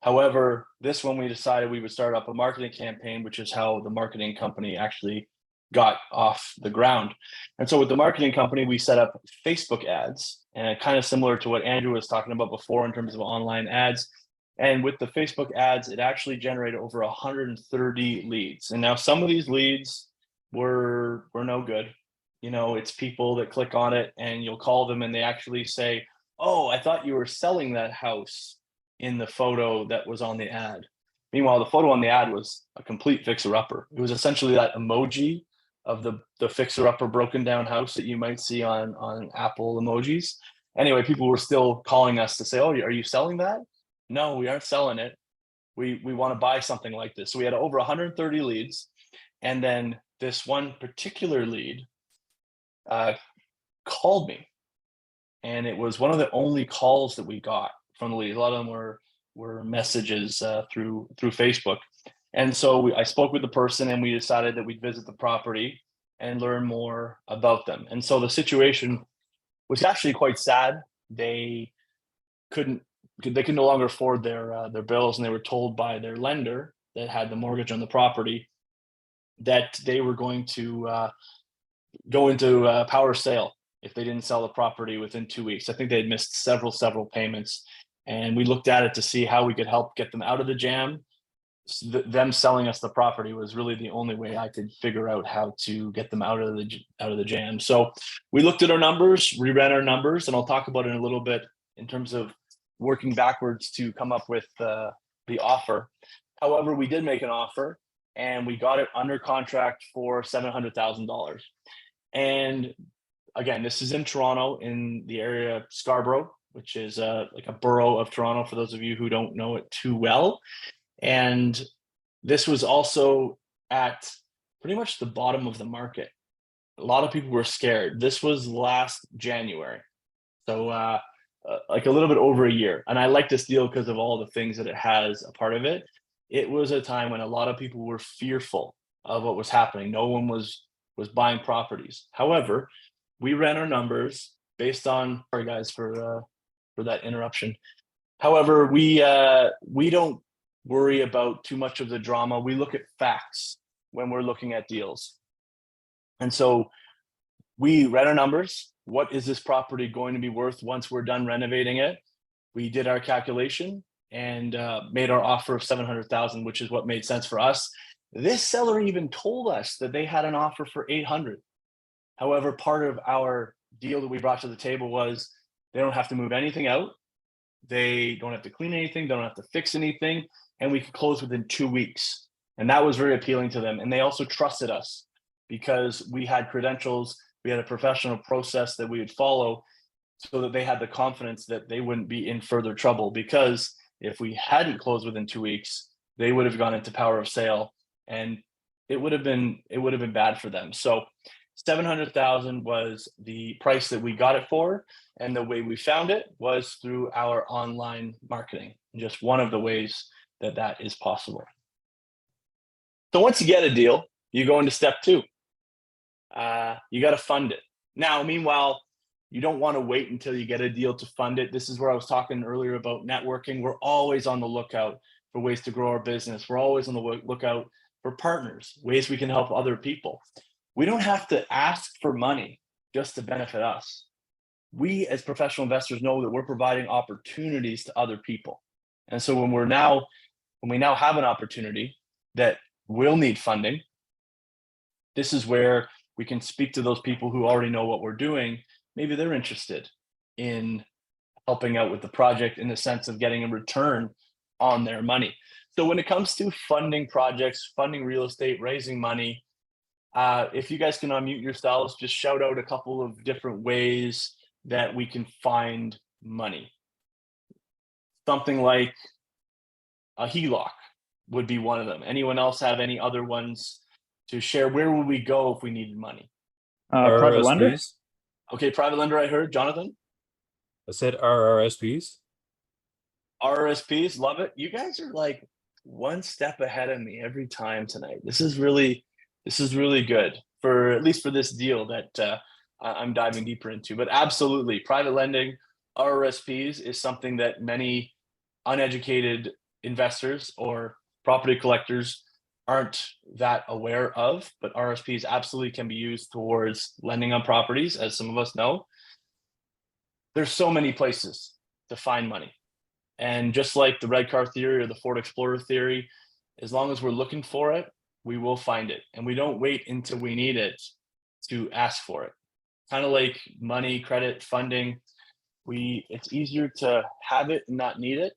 Speaker 1: However, this one we decided we would start up a marketing campaign, which is how the marketing company actually got off the ground. And so with the marketing company, we set up Facebook ads, and kind of similar to what Andrew was talking about before in terms of online ads. And with the Facebook ads, it actually generated over 130 leads. And now some of these leads were no good. You know, it's people that click on it and you'll call them and they actually say, "Oh, I thought you were selling that house in the photo that was on the ad." Meanwhile, the photo on the ad was a complete fixer-upper. It was essentially that emoji of the fixer-upper broken down house that you might see on Apple emojis. Anyway, people were still calling us to say, "Oh, are you selling that?" No, we aren't selling it. We want to buy something like this. So we had over 130 leads. And then this one particular lead called me. And it was one of the only calls that we got from the lead. A lot of them were messages through Facebook. And so I spoke with the person and we decided that we'd visit the property and learn more about them. And so the situation was actually quite sad. They could no longer afford their bills, and they were told by their lender that had the mortgage on the property that they were going to go into power sale if they didn't sell the property within 2 weeks. I think they had missed several payments, and we looked at it to see how we could help get them out of the jam. Them selling us the property was really the only way I could figure out how to get them out of the jam. So we looked at our numbers, reran our numbers, and I'll talk about it in a little bit in terms of working backwards to come up with the offer. However, we did make an offer, and we got it under contract for $700,000. And again, this is in Toronto, in the area of Scarborough, which is like a borough of Toronto for those of you who don't know it too well. And this was also at pretty much the bottom of the market. A lot of people were scared. This was last January. So like a little bit over a year. And I like this deal because of all the things that it has a part of it. It was a time when a lot of people were fearful of what was happening. No one was buying properties. However, we ran our numbers based on, sorry guys for that interruption. However, we don't worry about too much of the drama. We look at facts when we're looking at deals. And so we ran our numbers. What is this property going to be worth once we're done renovating it? We did our calculation and made our offer of $700,000, which is what made sense for us. This seller even told us that they had an offer for $800,000. However, part of our deal that we brought to the table was they don't have to move anything out. They don't have to clean anything. They don't have to fix anything. And we could close within 2 weeks. And that was very appealing to them. And they also trusted us because we had credentials We had a professional process that we would follow so that they had the confidence that they wouldn't be in further trouble, because if we hadn't closed within 2 weeks, they would have gone into power of sale, and it would have been bad for them. So 700,000 was the price that we got it for, and the way we found it was through our online marketing. Just one of the ways that that is possible. So once you get a deal, you go into step 2. You got to fund it. Now, meanwhile, you don't want to wait until you get a deal to fund it. This is where I was talking earlier about networking. We're always on the lookout for ways to grow our business. We're always on the lookout for partners, ways we can help other people. We don't have to ask for money just to benefit us. We as professional investors know that we're providing opportunities to other people. And so when we now have an opportunity that will need funding, this is where we can speak to those people who already know what we're doing. Maybe they're interested in helping out with the project in the sense of getting a return on their money. So when it comes to funding projects, funding real estate, raising money, if you guys can unmute yourselves, just shout out a couple of different ways that we can find money. Something like a HELOC would be one of them. Anyone else have any other ones to share? Where would we go if we needed money?
Speaker 3: Private lender.
Speaker 4: RRSPs.
Speaker 1: Okay, private lender, I heard. Jonathan?
Speaker 4: I said RRSPs.
Speaker 1: RRSPs, love it. You guys are like one step ahead of me every time tonight. This is really good, for at least for this deal that I'm diving deeper into. But absolutely, private lending, RRSPs is something that many uneducated investors or property collectors aren't that aware of, but RRSPs absolutely can be used towards lending on properties, as some of us know. There's so many places to find money. And just like the red car theory or the Ford Explorer theory, as long as we're looking for it, we will find it. And we don't wait until we need it to ask for it. Kind of like money, credit, funding. It's easier to have it and not need it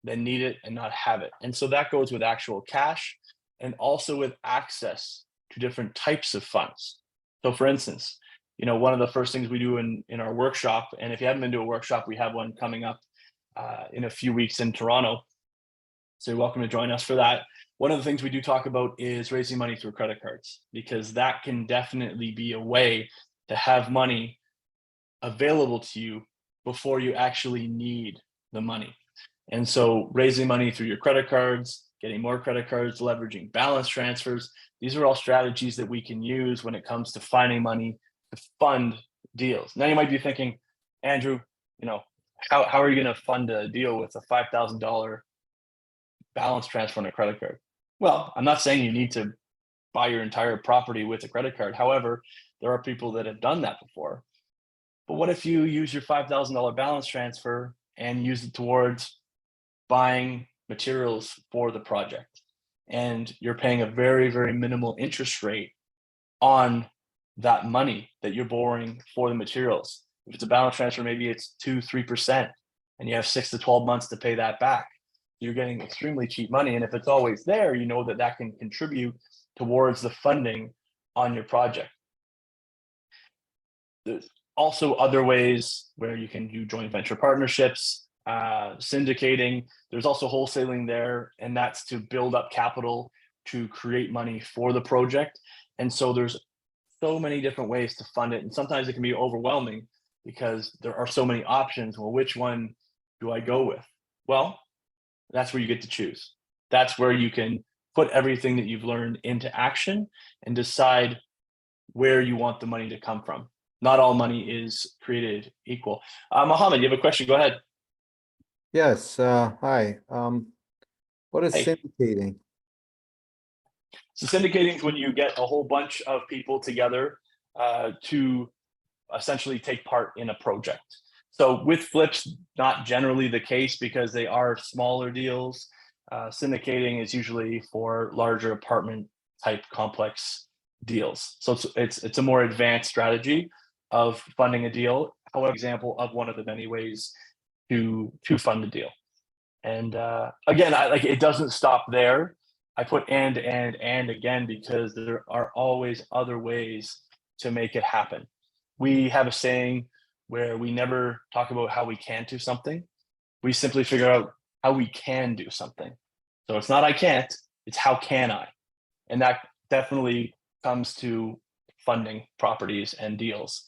Speaker 1: than need it and not have it. And so that goes with actual cash and also with access to different types of funds. So for instance, one of the first things we do in our workshop, and if you haven't been to a workshop, we have one coming up in a few weeks in Toronto. So you're welcome to join us for that. One of the things we do talk about is raising money through credit cards, because that can definitely be a way to have money available to you before you actually need the money. And so raising money through your credit cards, getting more credit cards, leveraging balance transfers, these are all strategies that we can use when it comes to finding money to fund deals. Now you might be thinking, Andrew, how are you going to fund a deal with a $5,000 balance transfer on a credit card? Well, I'm not saying you need to buy your entire property with a credit card. However, there are people that have done that before. But what if you use your $5,000 balance transfer and use it towards buying materials for the project, and you're paying a very, very minimal interest rate on that money that you're borrowing for the materials? If it's a balance transfer, maybe it's 2-3%, and you have 6 to 12 months to pay that back. You're getting extremely cheap money. And if it's always there, you know that can contribute towards the funding on your project. There's also other ways where you can do joint venture partnerships, syndicating. There's also wholesaling there, and that's to build up capital to create money for the project. And so there's so many different ways to fund it. And sometimes it can be overwhelming because there are so many options. Well, which one do I go with? Well, that's where you get to choose. That's where you can put everything that you've learned into action and decide where you want the money to come from. Not all money is created equal. Mohammed, you have a question? Go ahead.
Speaker 7: Yes, hi. What is
Speaker 1: Hey.
Speaker 7: syndicating?
Speaker 1: So syndicating is when you get a whole bunch of people together to essentially take part in a project. So with flips, not generally the case because they are smaller deals. Syndicating is usually for larger apartment type complex deals. So it's a more advanced strategy of funding a deal. However, example of one of the many ways to fund a deal. And again, it doesn't stop there. I put and again because there are always other ways to make it happen. we have a saying where we never talk about how we can't do something. We simply figure out how we can do something. So it's not I can't, it's how can I? And that definitely comes to funding properties and deals.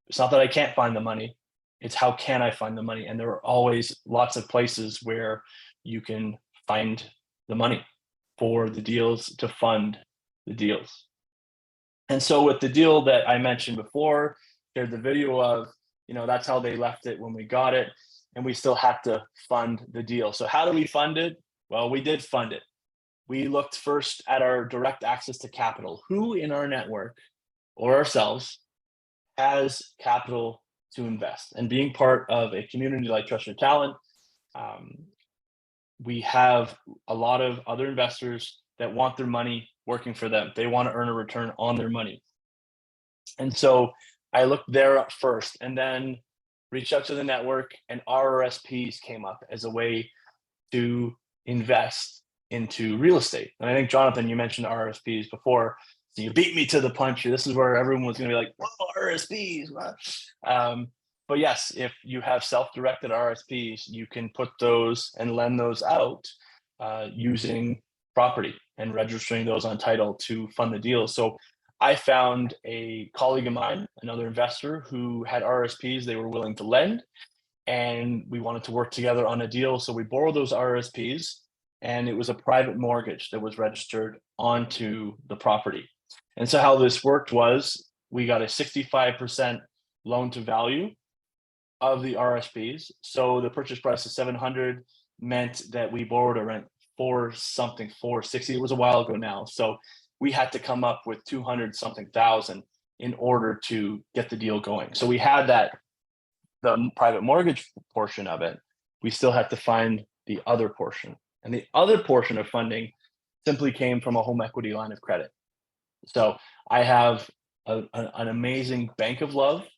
Speaker 1: It's not that I can't find the money, it's how can I find the money? And there are always lots of places where you can find the money for the deals to fund the deals. And so with the deal that I mentioned before, there's the video of, that's how they left it when we got it, and we still had to fund the deal. So how do we fund it? Well, we did fund it. We looked first at our direct access to capital. Who in our network or ourselves has capital to invest? And being part of a community like Trust Your Talent, we have a lot of other investors that want their money working for them. They want to earn a return on their money. And so I looked there up first and then reached out to the network, and RRSPs came up as a way to invest into real estate. And I think, Jonathan, you mentioned RRSPs before. So you beat me to the punch. This is where everyone was going to be like, "Whoa, RRSPs." But yes, if you have self-directed RRSPs, you can put those and lend those out using property and registering those on title to fund the deal. So I found a colleague of mine, another investor who had RRSPs they were willing to lend, and we wanted to work together on a deal. So we borrowed those RRSPs, and it was a private mortgage that was registered onto the property. And so how this worked was we got a 65% loan to value of the RSPs. So the purchase price of 700 meant that we borrowed around 460. It was a while ago now. So we had to come up with 200 something thousand in order to get the deal going. So we had the private mortgage portion of it. We still had to find the other portion. And the other portion of funding simply came from a home equity line of credit. So I have an amazing bank of love,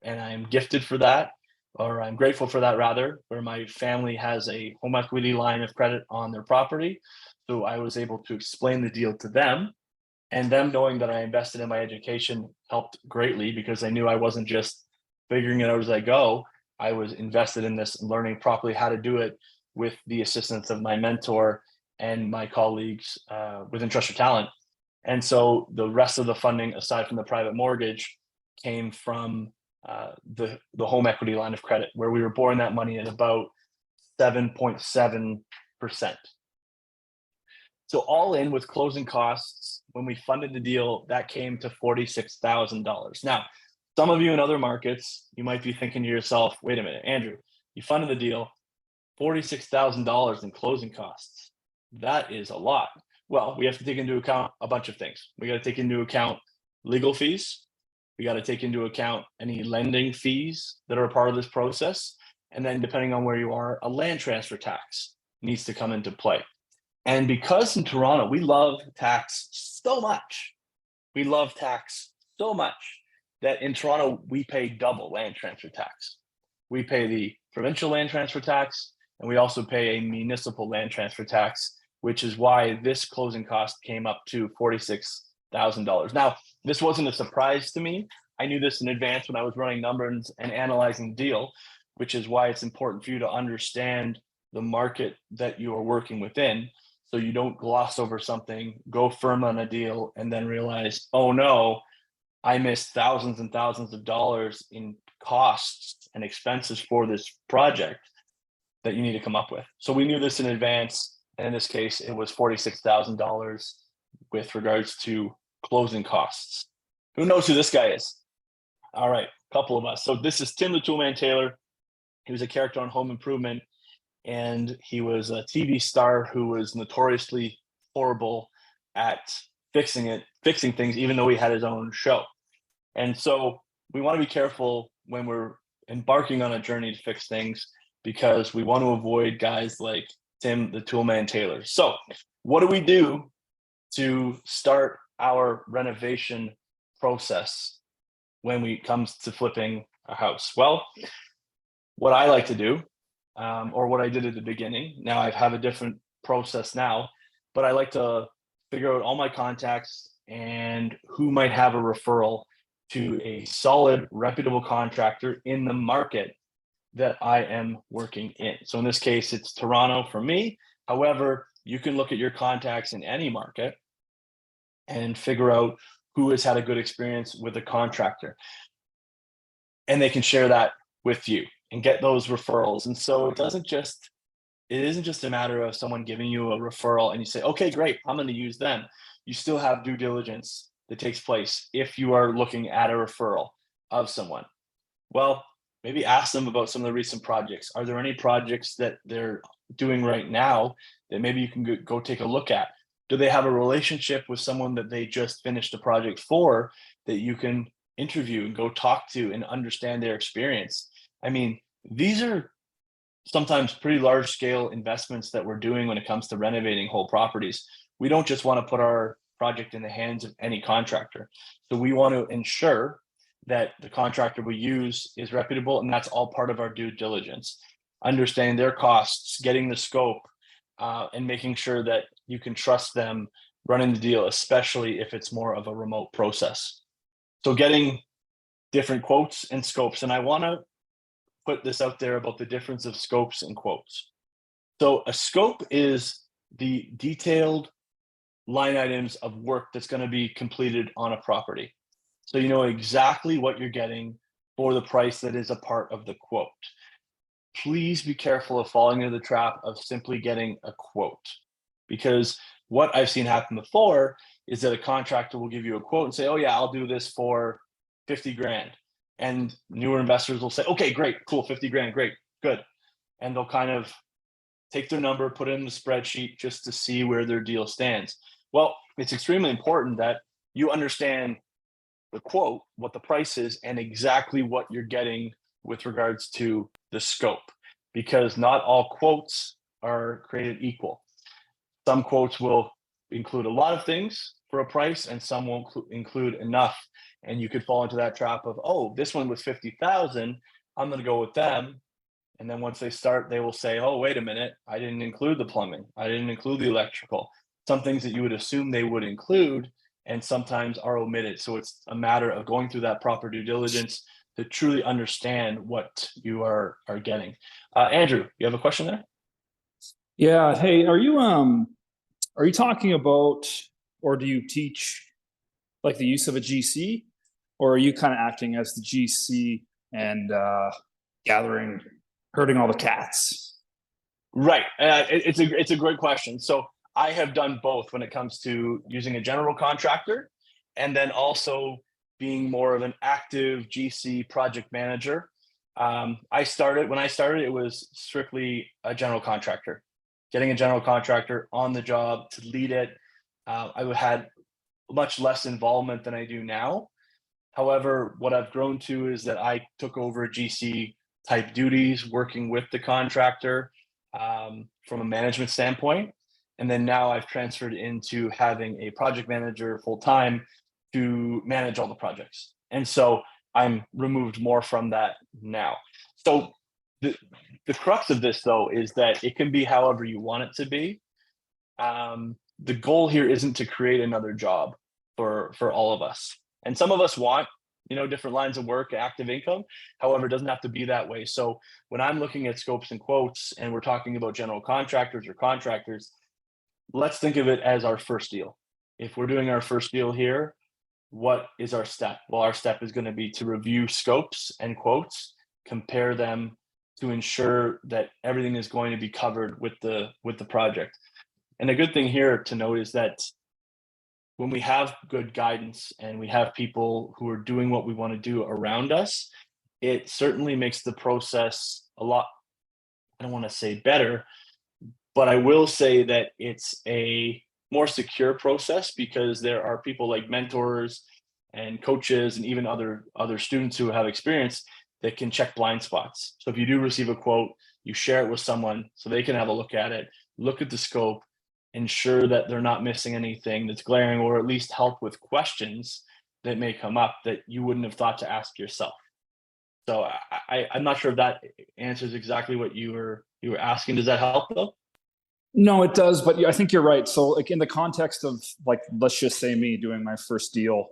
Speaker 1: and I'm gifted for that, or I'm grateful for that rather, where my family has a home equity line of credit on their property. So I was able to explain the deal to them, and them knowing that I invested in my education helped greatly, because I knew I wasn't just figuring it out as I go. I was invested in this and learning properly how to do it with the assistance of my mentor and my colleagues within Trust Your Talent. And so the rest of the funding, aside from the private mortgage, came from the home equity line of credit, where we were borrowing that money at about 7.7%. So all in, with closing costs, when we funded the deal, that came to $46,000. Now, some of you in other markets, you might be thinking to yourself, wait a minute, Andrew, you funded the deal, $46,000 in closing costs. That is a lot. Well, we have to take into account a bunch of things. We got to take into account legal fees. We got to take into account any lending fees that are a part of this process. And then depending on where you are, a land transfer tax needs to come into play. And because in Toronto, we love tax so much, that in Toronto, we pay double land transfer tax. We pay the provincial land transfer tax, and we also pay a municipal land transfer tax, which is why this closing cost came up to $46,000. Now, this wasn't a surprise to me. I knew this in advance when I was running numbers and analyzing the deal, which is why it's important for you to understand the market that you are working within, so you don't gloss over something, go firm on a deal, and then realize, oh no, I missed thousands and thousands of dollars in costs and expenses for this project that you need to come up with. So we knew this in advance. And in this case, it was $46,000 with regards to closing costs. Who knows who this guy is? All right, a couple of us. So this is Tim the Toolman Taylor. He was a character on Home Improvement, and he was a TV star who was notoriously horrible at fixing things, even though he had his own show. And so we want to be careful when we're embarking on a journey to fix things, because we want to avoid guys like Tim the Toolman Taylor. So what do we do to start our renovation process when it comes to flipping a house? Well, what I like to do, or what I did at the beginning, now I have a different process now, but I like to figure out all my contacts and who might have a referral to a solid, reputable contractor in the market that I am working in. So in this case, it's Toronto for me. However, you can look at your contacts in any market and figure out who has had a good experience with a contractor. And they can share that with you and get those referrals. And so it isn't just a matter of someone giving you a referral and you say, okay, great, I'm going to use them. You still have due diligence that takes place if you are looking at a referral of someone. Well, maybe ask them about some of the recent projects. Are there any projects that they're doing right now that maybe you can go take a look at? Do they have a relationship with someone that they just finished a project for that you can interview and go talk to and understand their experience? I mean, these are sometimes pretty large scale investments that we're doing when it comes to renovating whole properties. We don't just want to put our project in the hands of any contractor. So we want to ensure that the contractor we use is reputable, and that's all part of our due diligence. Understanding their costs, getting the scope, and making sure that you can trust them running the deal, especially if it's more of a remote process. So getting different quotes and scopes, and I want to put this out there about the difference of scopes and quotes. So a scope is the detailed line items of work that's going to be completed on a property. So you know exactly what you're getting for the price that is a part of the quote. Please be careful of falling into the trap of simply getting a quote, because what I've seen happen before is that a contractor will give you a quote and say, oh yeah, I'll do this for 50 grand. And newer investors will say, okay, great, cool, 50 grand, great, good. And they'll kind of take their number, put it in the spreadsheet just to see where their deal stands. Well, it's extremely important that you understand the quote, what the price is, and exactly what you're getting with regards to the scope, because not all quotes are created equal. Some quotes will include a lot of things for a price, and some won't include enough. And you could fall into that trap of, oh, this one was 50,000, I'm going to go with them. And then once they start, they will say, oh, wait a minute, I didn't include the plumbing, I didn't include the electrical. Some things that you would assume they would include and sometimes are omitted. So it's a matter of going through that proper due diligence to truly understand what you are getting. Andrew, you have a question there?
Speaker 3: Yeah. Hey, are you talking about, or do you teach like the use of a GC, or are you kind of acting as the GC and herding all the cats?
Speaker 1: Right. It's a great question. So I have done both when it comes to using a general contractor and then also being more of an active GC project manager. When I started, it was strictly a general contractor, getting a general contractor on the job to lead it. I had much less involvement than I do now. However, what I've grown to is that I took over GC type duties, working with the contractor from a management standpoint. And then now I've transferred into having a project manager full-time to manage all the projects. And so I'm removed more from that now. So the crux of this, though, is that it can be however you want it to be. The goal here isn't to create another job for all of us. And some of us want, different lines of work, active income. However, it doesn't have to be that way. So when I'm looking at scopes and quotes, and we're talking about general contractors or contractors, let's think of it as our first deal. If we're doing our first deal here, what is our step? Well, our step is going to be to review scopes and quotes, compare them to ensure that everything is going to be covered with the project. And a good thing here to note is that when we have good guidance and we have people who are doing what we want to do around us, it certainly makes the process a lot, I don't want to say better, but I will say that it's a more secure process because there are people like mentors and coaches and even other students who have experience that can check blind spots. So if you do receive a quote, you share it with someone so they can have a look at it, look at the scope, ensure that they're not missing anything that's glaring, or at least help with questions that may come up that you wouldn't have thought to ask yourself. So I'm not sure if that answers exactly what you were asking. Does that help though?
Speaker 3: No, it does, but I think you're right. So like in the context of like, let's just say me doing my first deal,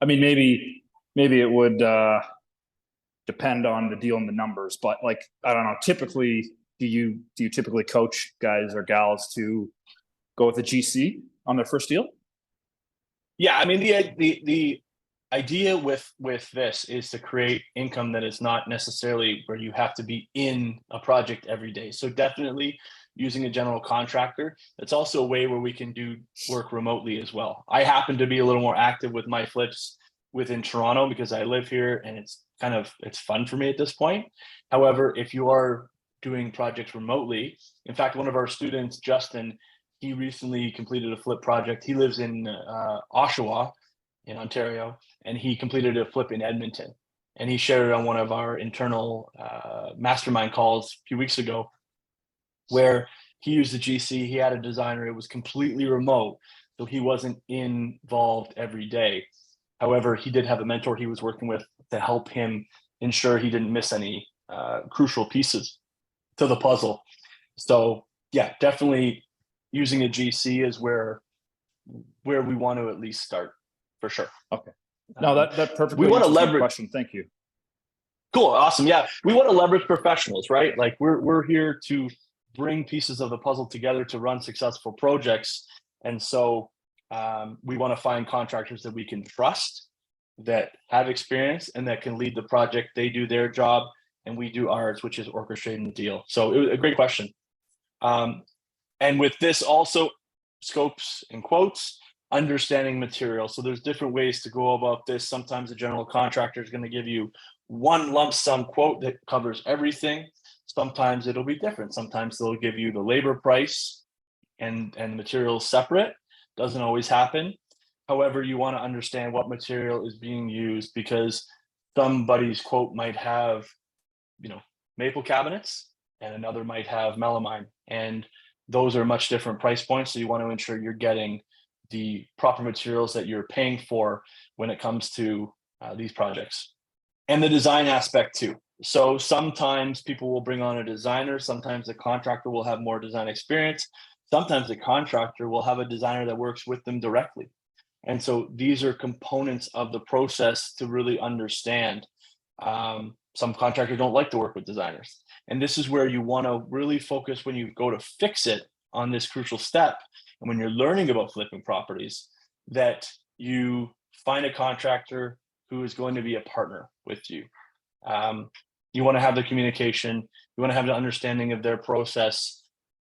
Speaker 3: I mean, maybe it would depend on the deal and the numbers, but like, I don't know, typically, do you typically coach guys or gals to go with a GC on their first deal?
Speaker 1: Yeah, I mean, the idea with this is to create income that is not necessarily where you have to be in a project every day. So definitely using a general contractor. It's also a way where we can do work remotely as well. I happen to be a little more active with my flips within Toronto because I live here and it's fun for me at this point. However, if you are doing projects remotely, in fact, one of our students, Justin, he recently completed a flip project. He lives in Oshawa in Ontario, and he completed a flip in Edmonton. And he shared it on one of our internal mastermind calls a few weeks ago, where he used the GC, he had a designer, it was completely remote, so he wasn't involved every day. However, he did have a mentor he was working with to help him ensure he didn't miss any crucial pieces to the puzzle. So yeah, definitely using a GC is where we want to at least start, for sure.
Speaker 3: Okay. No, that perfectly
Speaker 1: we want to
Speaker 3: answers my
Speaker 1: leverage
Speaker 3: question. Thank you.
Speaker 1: Cool, awesome. Yeah, we want to leverage professionals, right? Like we're here to bring pieces of the puzzle together to run successful projects, and so we want to find contractors that we can trust, that have experience, and that can lead the project. They do their job, and we do ours, which is orchestrating the deal. So it was a great question. And with this also, scopes and quotes, understanding material. So there's different ways to go about this. Sometimes a general contractor is going to give you one lump sum quote that covers everything. Sometimes it'll be different. Sometimes they'll give you the labor price and materials separate. Doesn't always happen. However, you want to understand what material is being used, because somebody's quote might have, maple cabinets and another might have melamine, and those are much different price points. So you want to ensure you're getting the proper materials that you're paying for when it comes to these projects. And the design aspect too. So sometimes people will bring on a designer. Sometimes the contractor will have more design experience. Sometimes the contractor will have a designer that works with them directly. And so these are components of the process to really understand. Some contractors don't like to work with designers. And this is where you want to really focus when you go to fix it on this crucial step. And when you're learning about flipping properties, that you find a contractor who is going to be a partner with you. You want to have the communication. You want to have the understanding of their process.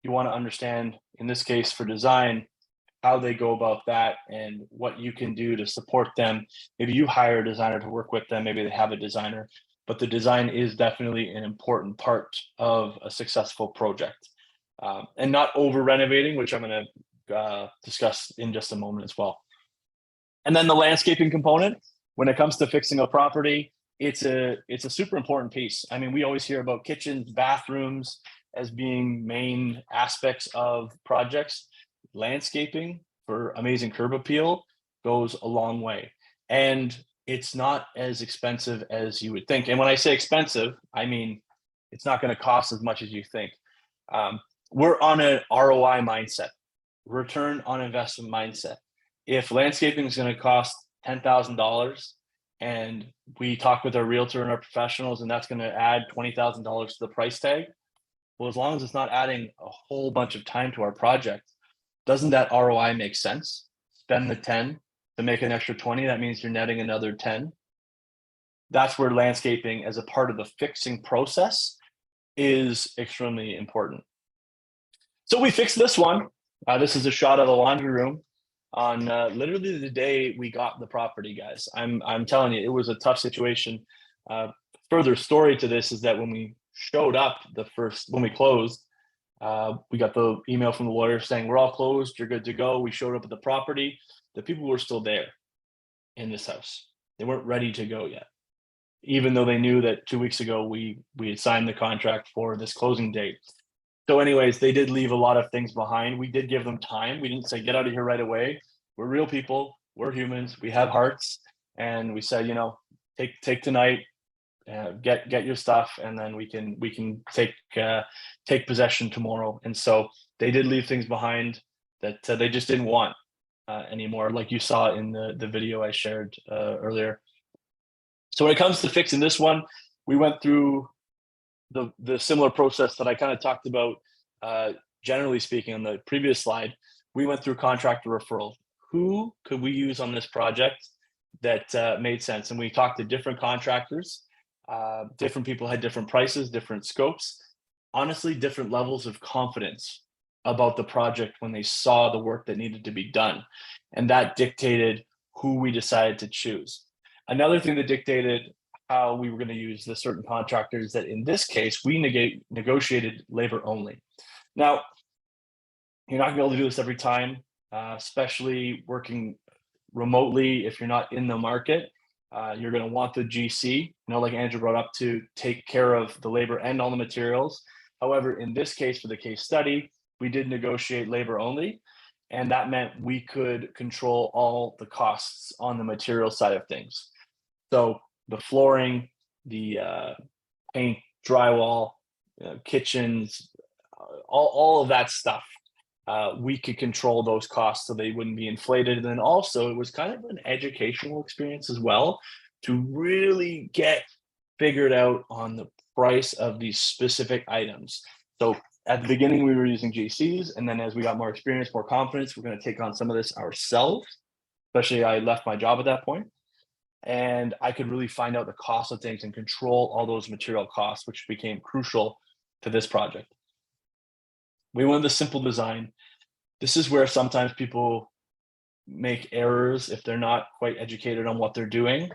Speaker 1: You want to understand, in this case for design, how they go about that and what you can do to support them. Maybe you hire a designer to work with them. Maybe they have a designer, but the design is definitely an important part of a successful project. And not over renovating, which I'm going to discuss in just a moment as well. And then the landscaping component, when it comes to fixing a property, it's a super important piece. I mean, we always hear about kitchens, bathrooms as being main aspects of projects. Landscaping for amazing curb appeal goes a long way, and it's not as expensive as you would think. And when I say expensive, I mean it's not going to cost as much as you think. We're on an ROI mindset, return on investment mindset. If landscaping is going to cost $10,000 and we talk with our realtor and our professionals, and that's going to add $20,000 to the price tag, well, as long as it's not adding a whole bunch of time to our project, doesn't that ROI make sense? Spend the 10 to make an extra 20. That means you're netting another 10. That's where landscaping as a part of the fixing process is extremely important. So we fixed this one. This is a shot of the laundry room on literally the day we got the property, guys. I'm telling you, it was a tough situation. Further story to this is that when we showed up when we closed, we got the email from the lawyer saying we're all closed, you're good to go. We showed up at the property. The people were still there in this house. They weren't ready to go yet, even though they knew that 2 weeks ago we had signed the contract for this closing date. So anyways, they did leave a lot of things behind. We did give them time. We didn't say get out of here right away. We're real people. We're humans. We have hearts. And we said, take tonight, get your stuff, and then we can take possession tomorrow. And so they did leave things behind that they just didn't want. anymore, like you saw in the video I shared earlier. So when it comes to fixing this one, we went through the similar process that I kind of talked about, generally speaking, on the previous slide. We went through contractor referral. Who could we use on this project that made sense? And we talked to different contractors. Different people had different prices, different scopes, honestly, different levels of confidence about the project when they saw the work that needed to be done. And that dictated who we decided to choose. Another thing that dictated how we were going to use the certain contractors, that in this case, we negotiated labor only. Now, you're not going to be able to do this every time, especially working remotely. If you're not in the market, you're going to want the GC, like Andrew brought up, to take care of the labor and all the materials. However, in this case, for the case study, we did negotiate labor only, and that meant we could control all the costs on the material side of things. So the flooring, the paint, drywall, kitchens, all of that stuff, we could control those costs so they wouldn't be inflated. And then also it was kind of an educational experience as well, to really get figured out on the price of these specific items. So at the beginning, we were using GCs, and then as we got more experience, more confidence, we're going to take on some of this ourselves. Especially, I left my job at that point, and I could really find out the cost of things and control all those material costs, which became crucial to this project. We went with a simple design. This is where sometimes people make errors if they're not quite educated on what they're doing.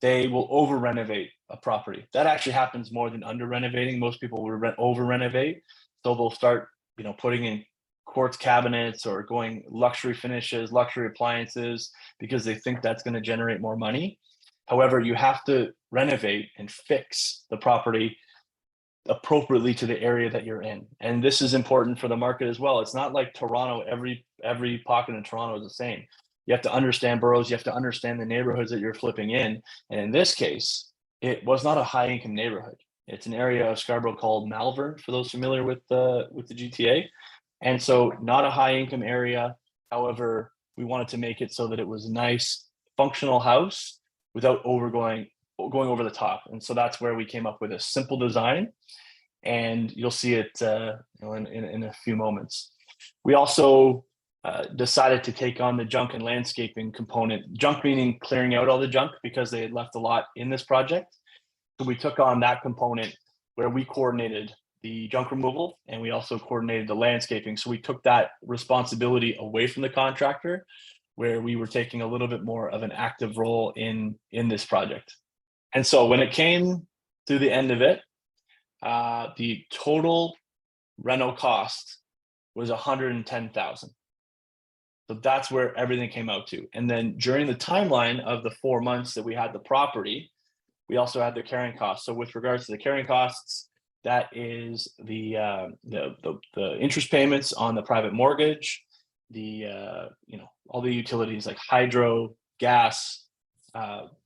Speaker 1: They will over renovate a property. That actually happens more than under renovating. Most people will over renovate. So they'll start, putting in quartz cabinets or going luxury finishes, luxury appliances, because they think that's going to generate more money. However, you have to renovate and fix the property appropriately to the area that you're in. And this is important for the market as well. It's not like Toronto, every pocket in Toronto is the same. You have to understand boroughs, you have to understand the neighborhoods that you're flipping in. And in this case, it was not a high income neighborhood. It's an area of Scarborough called Malvern, for those familiar with the GTA. And so not a high income area. However, we wanted to make it so that it was a nice functional house without going over the top. And so that's where we came up with a simple design, and you'll see it in a few moments. We also decided to take on the junk and landscaping component. Junk meaning clearing out all the junk, because they had left a lot in this project. So we took on that component where we coordinated the junk removal, and we also coordinated the landscaping. So we took that responsibility away from the contractor, where we were taking a little bit more of an active role in this project. And so when it came to the end of it, the total reno cost was $110,000. So that's where everything came out to. And then during the timeline of the 4 months that we had the property, we also had the carrying costs. So with regards to the carrying costs, that is the interest payments on the private mortgage, all the utilities like hydro, gas,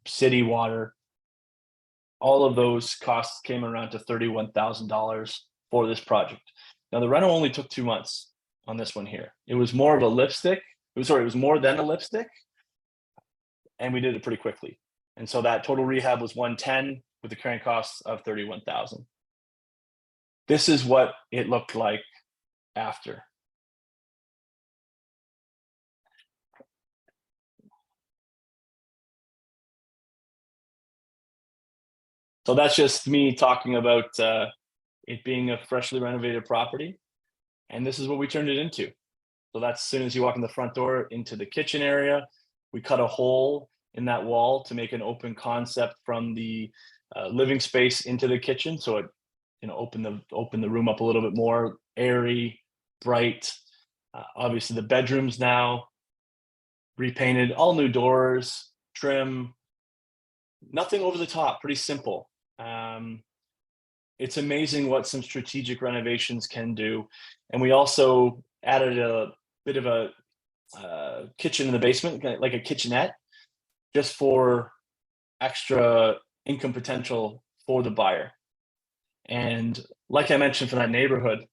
Speaker 1: city water. All of those costs came around to $31,000 for this project. Now the rental only took 2 months on this one here. It was more of a lipstick. It was more than a lipstick, and we did it pretty quickly. And so that total rehab was 110 with the carrying costs of 31,000. This is what it looked like after. So that's just me talking about it being a freshly renovated property. And this is what we turned it into. So that's as soon as you walk in the front door into the kitchen area. We cut a hole in that wall to make an open concept from the living space into the kitchen. So it, open the room up a little bit more, airy, bright. Obviously the bedrooms now repainted, all new doors, trim, nothing over the top, pretty simple. It's amazing what some strategic renovations can do. And we also added a bit of a kitchen in the basement, like a kitchenette, just for extra income potential for the buyer. And like I mentioned for that neighborhood,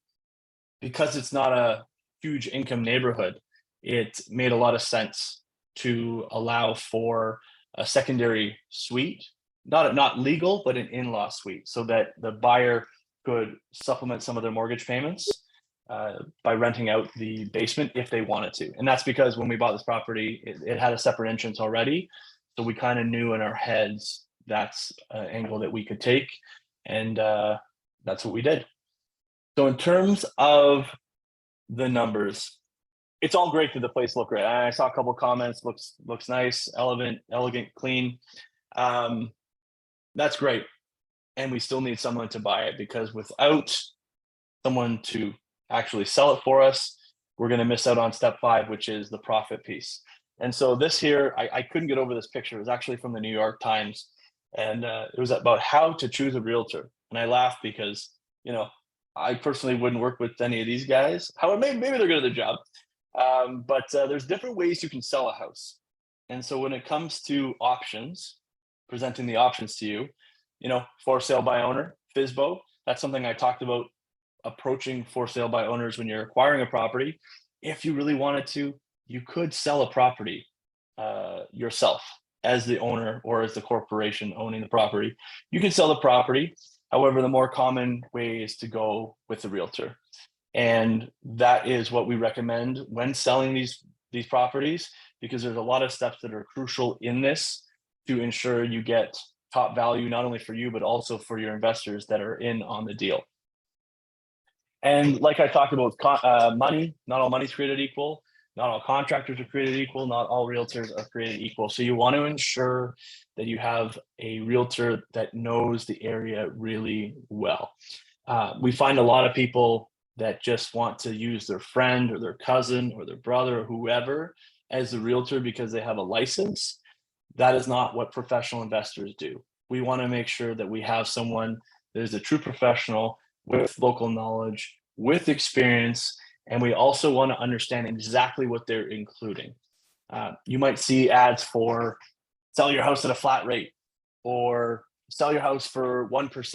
Speaker 1: because it's not a huge income neighborhood, it made a lot of sense to allow for a secondary suite, not legal, but an in-law suite, so that the buyer could supplement some of their mortgage payments by renting out the basement if they wanted to. And that's because when we bought this property, it had a separate entrance already. So we kind of knew in our heads that's an angle that we could take. And that's what we did. So in terms of the numbers, it's all great. Did the place look great? I saw a couple of comments. Looks nice, elegant, clean. That's great. And we still need someone to buy it, because without someone to actually sell it for us, we're going to miss out on step 5, which is the profit piece. And so this here, I couldn't get over this picture. It was actually from the New York Times, and it was about how to choose a realtor. And I laughed because, you know, I personally wouldn't work with any of these guys. However, maybe they're good at their job. But there's different ways you can sell a house. And so when it comes to options, presenting the options to you, you know, for sale by owner, FSBO, that's something I talked about, approaching for sale by owners when you're acquiring a property. If you really wanted to, you could sell a property yourself as the owner or as the corporation owning the property. You can sell the property. However, the more common way is to go with the realtor. And that is what we recommend when selling these properties, because there's a lot of steps that are crucial in this to ensure you get top value, not only for you, but also for your investors that are in on the deal. And like I talked about money, not all money is created equal. Not all contractors are created equal. Not all realtors are created equal. So you want to ensure that you have a realtor that knows the area really well. We find a lot of people that just want to use their friend or their cousin or their brother or whoever as the realtor because they have a license. That is not what professional investors do. We want to make sure that we have someone that is a true professional with local knowledge, with experience, and we also want to understand exactly what they're including. You might see ads for sell your house at a flat rate or sell your house for 1%.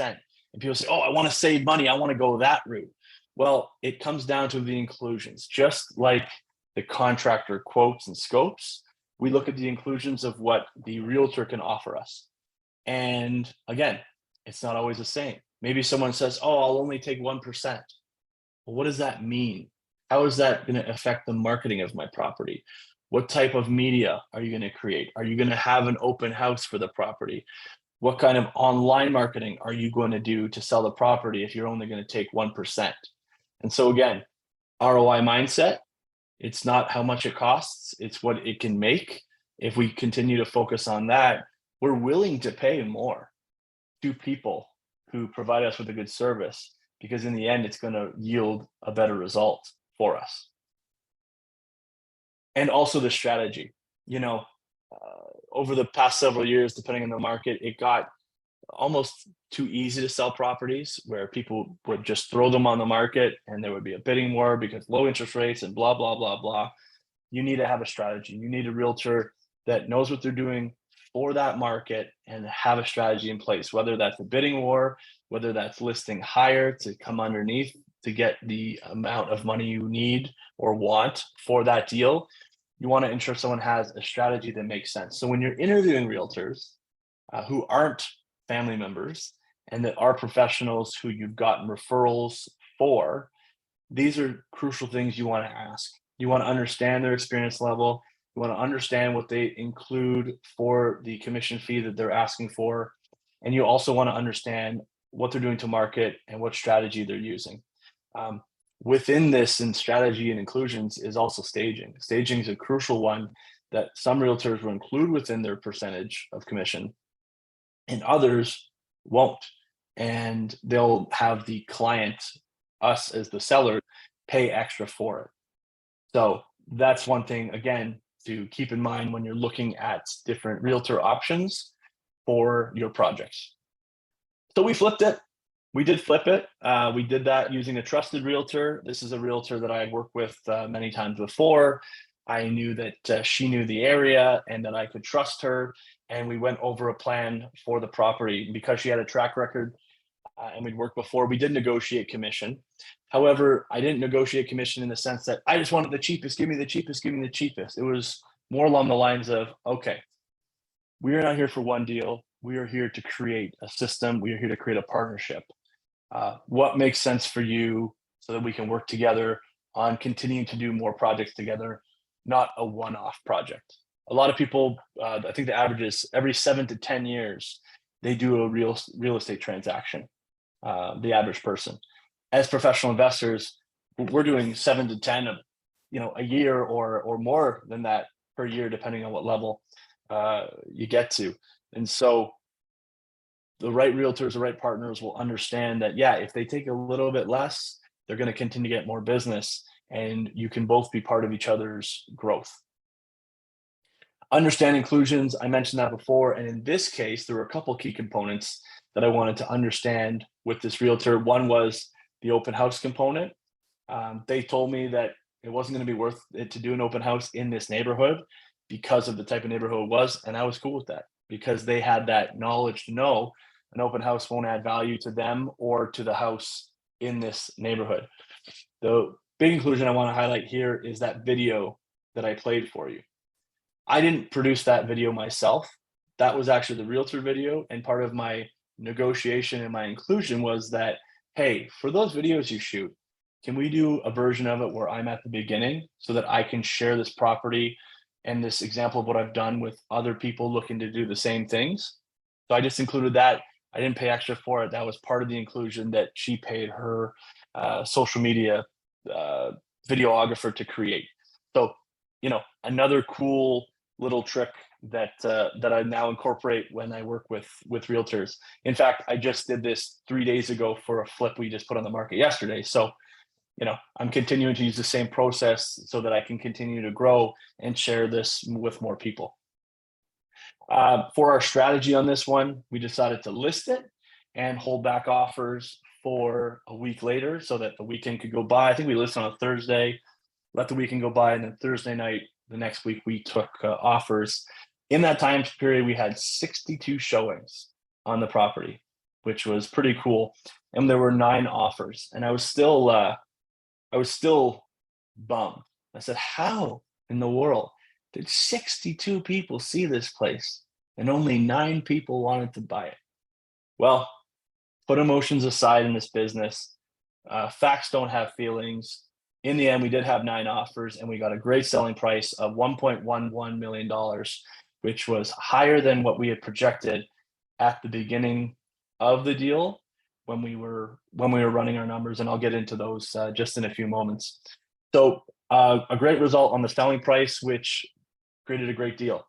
Speaker 1: And people say, oh, I want to save money. I want to go that route. Well, it comes down to the inclusions. Just like the contractor quotes and scopes, we look at the inclusions of what the realtor can offer us. And again, it's not always the same. Maybe someone says, oh, I'll only take 1%. Well, what does that mean? How is that going to affect the marketing of my property? What type of media are you going to create? Are you going to have an open house for the property? What kind of online marketing are you going to do to sell the property if you're only going to take 1%? And so again, ROI mindset, it's not how much it costs, it's what it can make. If we continue to focus on that, we're willing to pay more to people who provide us with a good service, because in the end, it's going to yield a better result for us. And also the strategy, you know, over the past several years, depending on the market, it got almost too easy to sell properties where people would just throw them on the market and there would be a bidding war because low interest rates and blah, blah, blah, blah. You need to have a strategy. You need a realtor that knows what they're doing for that market and have a strategy in place, whether that's a bidding war, whether that's listing higher to come underneath to get the amount of money you need or want for that deal. You want to ensure someone has a strategy that makes sense. So when you're interviewing realtors who aren't family members and that are professionals who you've gotten referrals for, these are crucial things you want to ask. You want to understand their experience level. You want to understand what they include for the commission fee that they're asking for. And you also want to understand what they're doing to market and what strategy they're using. Within this, and strategy and inclusions is also staging. Staging is a crucial one that some realtors will include within their percentage of commission and others won't. And they'll have the client, us as the seller, pay extra for it. So that's one thing, again, to keep in mind when you're looking at different realtor options for your projects. So we flipped it. We did flip it. We did that using a trusted realtor. This is a realtor that I had worked with many times before. I knew that she knew the area and that I could trust her. And we went over a plan for the property. Because she had a track record and we'd worked before, we did negotiate commission. However, I didn't negotiate commission in the sense that I just wanted the cheapest, give me the cheapest, give me the cheapest. It was more along the lines of, okay, we are not here for one deal. We are here to create a system. We are here to create a partnership. What makes sense for you so that we can work together on continuing to do more projects together, not a one-off project. A lot of people, I think the average is every 7 to 10 years, they do a real estate transaction, the average person. As professional investors, we're doing 7 to 10 of, a year or more than that per year, depending on what level you get to. And so the right realtors, the right partners will understand that, yeah, if they take a little bit less, they're going to continue to get more business, and you can both be part of each other's growth. Understand inclusions, I mentioned that before. And in this case, there were a couple key components that I wanted to understand with this realtor. One was the open house component. They told me that it wasn't going to be worth it to do an open house in this neighborhood because of the type of neighborhood it was. And I was cool with that because they had that knowledge to know an open house won't add value to them or to the house in this neighborhood. The big inclusion I want to highlight here is that video that I played for you. I didn't produce that video myself. That was actually the realtor video. And part of my negotiation and my inclusion was that, hey, for those videos you shoot, can we do a version of it where I'm at the beginning so that I can share this property and this example of what I've done with other people looking to do the same things? So I just included that. I didn't pay extra for it. That was part of the inclusion that she paid her social media videographer to create. So, another cool little trick that I now incorporate when I work with realtors. In fact, I just did this 3 days ago for a flip we just put on the market yesterday. So, I'm continuing to use the same process so that I can continue to grow and share this with more people. For our strategy on this one, we decided to list it and hold back offers for a week later so that the weekend could go by. I think we listed on a Thursday, let the weekend go by, and then Thursday night, the next week, we took offers. In that time period, we had 62 showings on the property, which was pretty cool. And there were 9 offers, and I was still bummed. I said, how in the world did 62 people see this place and only 9 people wanted to buy it? Well, put emotions aside in this business. Facts don't have feelings. In the end, we did have 9 offers, and we got a great selling price of $1.11 million, which was higher than what we had projected at the beginning of the deal when we were running our numbers, and I'll get into those just in a few moments. So a great result on the selling price, which created a great deal,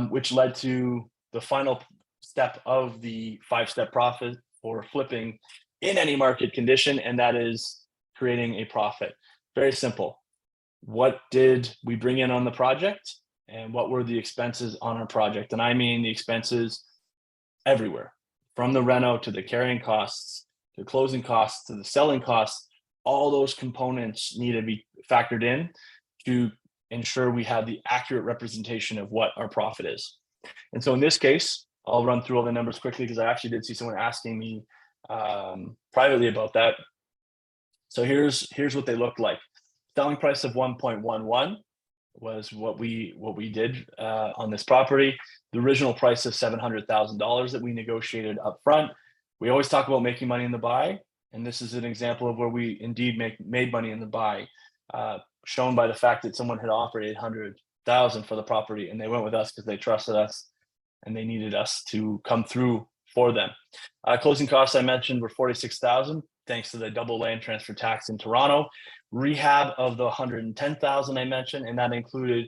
Speaker 1: which led to the final step of the 5-step profit for flipping in any market condition, and that is creating a profit. Very simple. What did we bring in on the project, and what were the expenses on our project? And I mean the expenses everywhere, from the reno to the carrying costs, to the closing costs, to the selling costs. All those components need to be factored in to ensure we have the accurate representation of what our profit is. And so in this case, I'll run through all the numbers quickly because I actually did see someone asking me privately about that. So here's what they looked like. Selling price of 1.11 was what we did on this property. The original price of $700,000 that we negotiated up front. We always talk about making money in the buy, and this is an example of where we indeed made money in the buy, shown by the fact that someone had offered $800,000 for the property, and they went with us because they trusted us and they needed us to come through for them. Closing costs I mentioned were $46,000, thanks to the double land transfer tax in Toronto. Rehab of the $110,000 I mentioned, and that included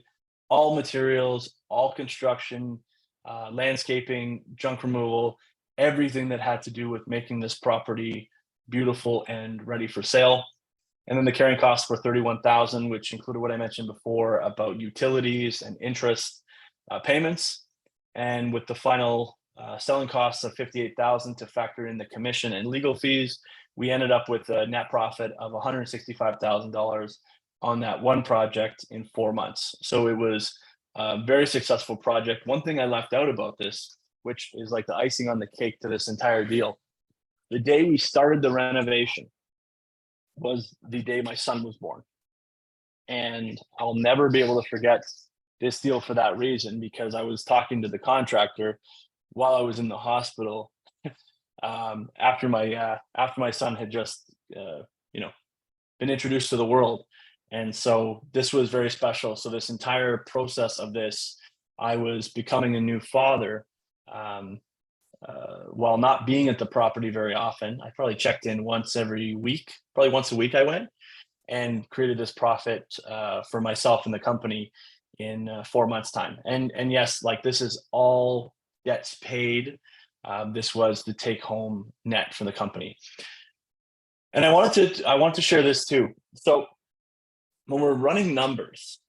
Speaker 1: all materials, all construction, landscaping, junk removal, everything that had to do with making this property beautiful and ready for sale. And then the carrying costs were $31,000, which included what I mentioned before about utilities and interest payments. And with the final selling costs of $58,000 to factor in the commission and legal fees, we ended up with a net profit of $165,000 on that one project in 4 months. So it was a very successful project. One thing I left out about this, which is like the icing on the cake to this entire deal, the day we started the renovation, was the day my son was born. And I'll never be able to forget this deal for that reason, because I was talking to the contractor while I was in the hospital after my son had just been introduced to the world. And so this was very special. So this entire process of this, I was becoming a new father while not being at the property very often. I probably checked in once every week, probably once a week I went, and created this profit for myself and the company in 4 months' time. And yes, like this is all debts paid. This was the take home net for the company. And I want to share this too. So when we're running numbers,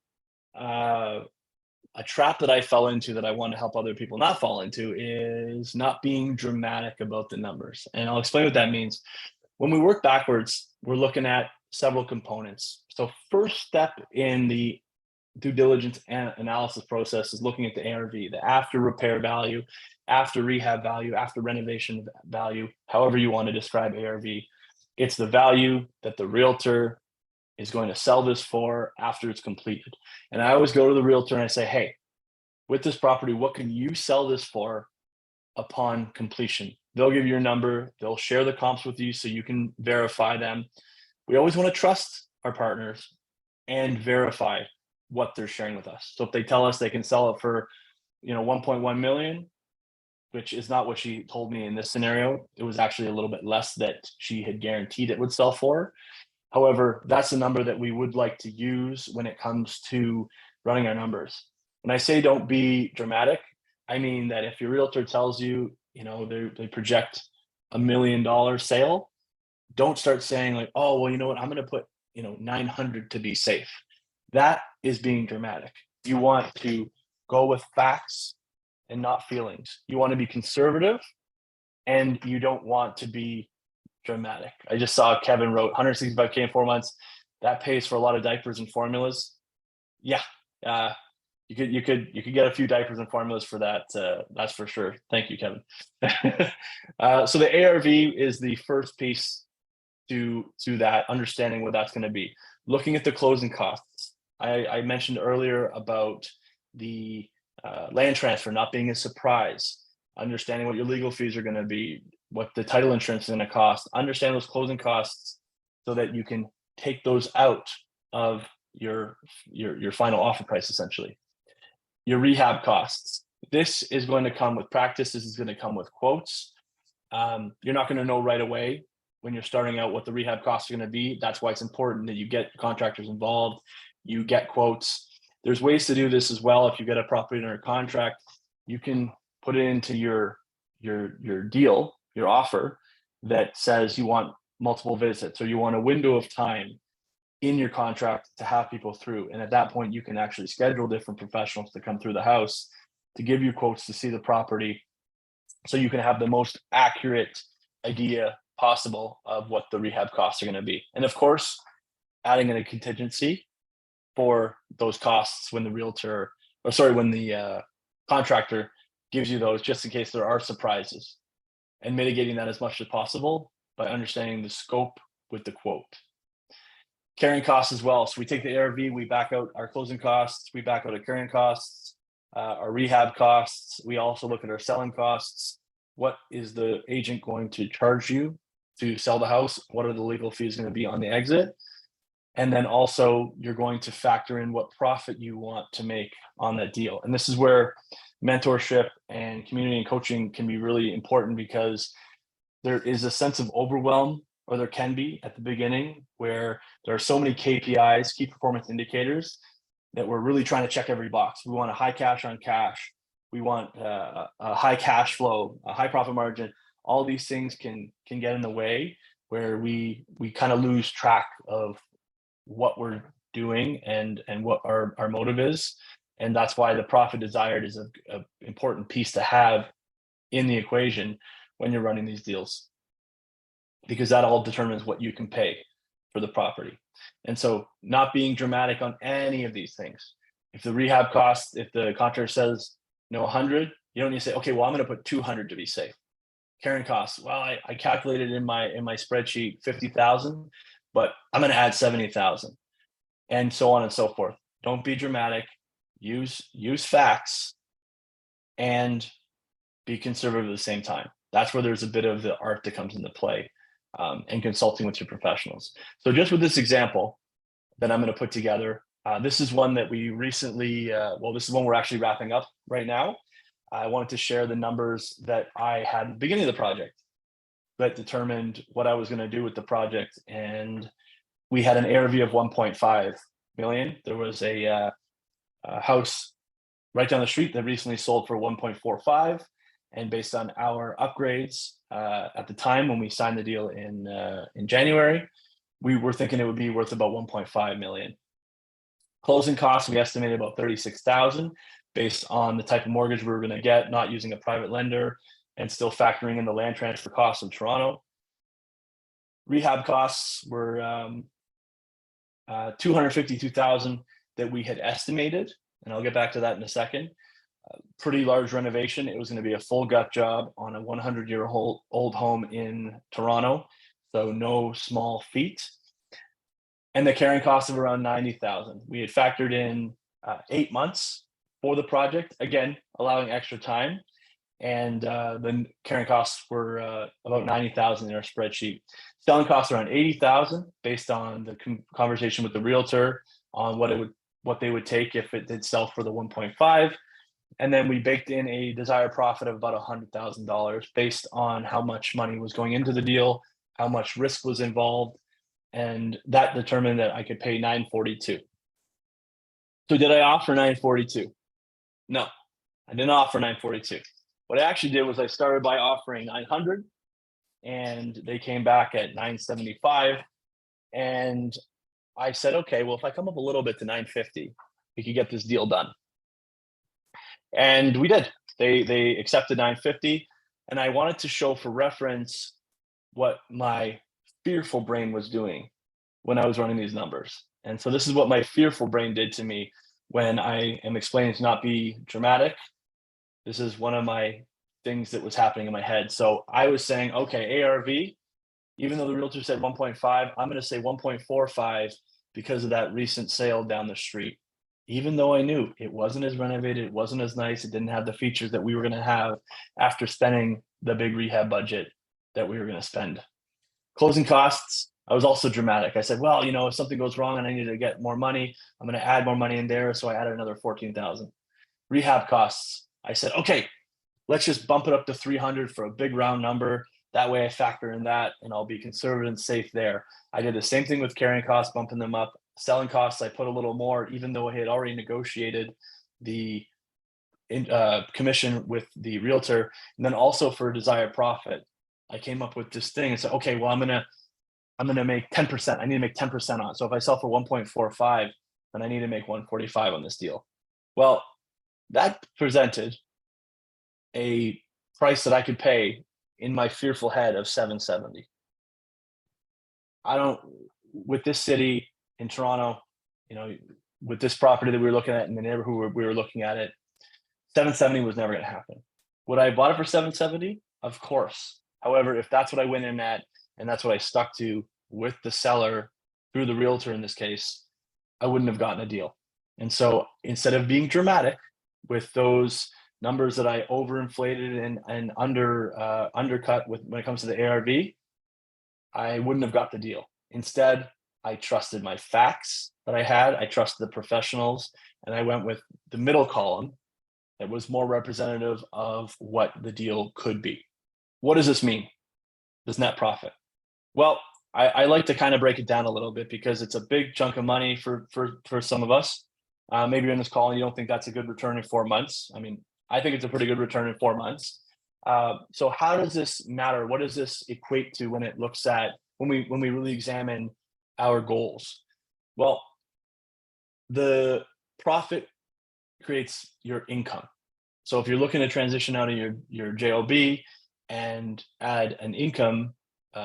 Speaker 1: a trap that I fell into that I want to help other people not fall into is not being dramatic about the numbers. And I'll explain what that means. When we work backwards, we're looking at several components. So first step in the due diligence and analysis process is looking at the ARV, the after repair value, after rehab value, after renovation value, however you want to describe ARV. It's the value that the realtor is going to sell this for after it's completed. And I always go to the realtor and I say, hey, with this property, what can you sell this for upon completion? They'll give you a number, they'll share the comps with you so you can verify them. We always want to trust our partners and verify what they're sharing with us. So if they tell us they can sell it for 1.1 million, which is not what she told me in this scenario, it was actually a little bit less that she had guaranteed it would sell for. However, that's a number that we would like to use when it comes to running our numbers. When I say don't be dramatic, I mean that if your realtor tells you, they project $1 million sale, don't start saying like, oh, well, you know what, I'm going to put, 900 to be safe. That is being dramatic. You want to go with facts and not feelings. You want to be conservative, and you don't want to be dramatic. I just saw Kevin wrote 165K in 4 months. That pays for a lot of diapers and formulas. Yeah, you could get a few diapers and formulas for that. That's for sure. Thank you, Kevin. So the ARV is the first piece to that, understanding what that's going to be. Looking at the closing costs. I mentioned earlier about the land transfer not being a surprise. Understanding what your legal fees are going to be, what the title insurance is going to cost. Understand those closing costs so that you can take those out of your final offer price, essentially. Your rehab costs. This is going to come with practice. This is going to come with quotes. You're not going to know right away when you're starting out what the rehab costs are going to be. That's why it's important that you get contractors involved, you get quotes. There's ways to do this as well. If you get a property under contract, you can put it into your deal, your offer, that says you want multiple visits or you want a window of time in your contract to have people through. And at that point, you can actually schedule different professionals to come through the house to give you quotes to see the property, so you can have the most accurate idea possible of what the rehab costs are going to be. And of course, adding in a contingency for those costs when the contractor gives you those, just in case there are surprises, and mitigating that as much as possible by understanding the scope with the quote. Carrying costs as well. So we take the ARV, we back out our closing costs, we back out our carrying costs, our rehab costs. We also look at our selling costs. What is the agent going to charge you to sell the house? What are the legal fees going to be on the exit? And then also you're going to factor in what profit you want to make on that deal. And this is where mentorship and community and coaching can be really important, because there is a sense of overwhelm, or there can be at the beginning, where there are so many KPIs, key performance indicators, that we're really trying to check every box. We want a high cash on cash. We want a high cash flow, a high profit margin. All these things can get in the way, where we kind of lose track of what we're doing and what our motive is. And that's why the profit desired is an important piece to have in the equation when you're running these deals, because that all determines what you can pay for the property. And so not being dramatic on any of these things. If the rehab costs, if the contractor says 100, you don't need to say, okay, well, I'm going to put 200 to be safe. Carrying costs, well, I calculated in my spreadsheet 50,000. but I'm going to add 70,000, and so on and so forth. Don't be dramatic. Use facts and be conservative at the same time. That's where there's a bit of the art that comes into play, and consulting with your professionals. So just with this example that I'm going to put together, this is one that we recently, this is one we're actually wrapping up right now. I wanted to share the numbers that I had at the beginning of the project that determined what I was going to do with the project. And we had an ARV of 1.5 million. There was a house right down the street that recently sold for 1.45. And based on our upgrades at the time when we signed the deal in January, we were thinking it would be worth about 1.5 million. Closing costs, we estimated about 36,000 based on the type of mortgage we were going to get, not using a private lender, and still factoring in the land transfer costs of Toronto. Rehab costs were 252,000 that we had estimated, and I'll get back to that in a second. Pretty large renovation. It was going to be a full gut job on a 100-year-old home in Toronto, so no small feat. And the carrying cost of around 90,000. We had factored in 8 months for the project, again allowing extra time, and the carrying costs were about 90,000 in our spreadsheet. Selling costs around 80,000 based on the conversation with the realtor on what they would take if it did sell for the 1.5. And then we baked in a desired profit of about $100,000 based on how much money was going into the deal, how much risk was involved, and that determined that I could pay $942. So did I offer $942? No, I didn't offer $942. What I actually did was I started by offering $900, and they came back at $975. And I said, okay, well, if I come up a little bit to $950, we could get this deal done. And we did. They accepted $950, and I wanted to show for reference what my fearful brain was doing when I was running these numbers. And so this is what my fearful brain did to me when I am explaining to not be dramatic. This is one of my things that was happening in my head. So I was saying, okay, ARV, even though the realtor said 1.5, I'm going to say 1.45 because of that recent sale down the street. Even though I knew it wasn't as renovated, it wasn't as nice, it didn't have the features that we were going to have after spending the big rehab budget that we were going to spend. Closing costs, I was also dramatic. I said, well, if something goes wrong and I need to get more money, I'm going to add more money in there. So I added another 14,000. Rehab costs, I said, okay, let's just bump it up to 300 for a big round number. That way I factor in that and I'll be conservative and safe there. I did the same thing with carrying costs, bumping them up. Selling costs, I put a little more, even though I had already negotiated the commission with the realtor. And then also for desired profit, I came up with this thing and said, okay, well, I'm gonna make 10%. I need to make 10% on it. So if I sell for 1.45, then I need to make 145 on this deal. Well, that presented a price that I could pay in my fearful head of 770. With this city in Toronto, with this property that we were looking at in the neighborhood we were looking at it, 770 was never going to happen. Would I have bought it for 770? Of course. However, if that's what I went in at, and that's what I stuck to with the seller through the realtor in this case, I wouldn't have gotten a deal. And so instead of being dramatic with those numbers that I overinflated and undercut when it comes to the ARV, I wouldn't have got the deal. Instead, I trusted my facts that I had. I trusted the professionals, and I went with the middle column that was more representative of what the deal could be. What does this mean? This net profit. Well, I like to kind of break it down a little bit because it's a big chunk of money for some of us. Maybe you're in this call and you don't think that's a good return in 4 months. I mean, I think it's a pretty good return in 4 months. So how does this matter? What does this equate to when it looks at when we really examine our goals? Well, the profit creates your income. So if you're looking to transition out of your JOB and add an income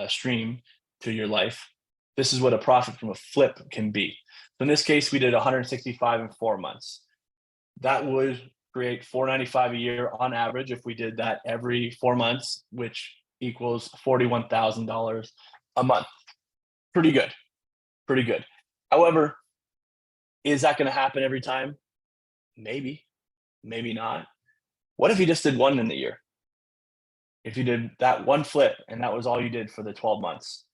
Speaker 1: stream to your life, this is what a profit from a flip can be. So in this case, we did 165 in 4 months. That would create $495 a year on average if we did that every 4 months, which equals $41,000 a month. Pretty good. pretty good. However, is that going to happen every time? Maybe, maybe not. What if you just did one in the year? If you did that one flip and that was all you did for the 12 months,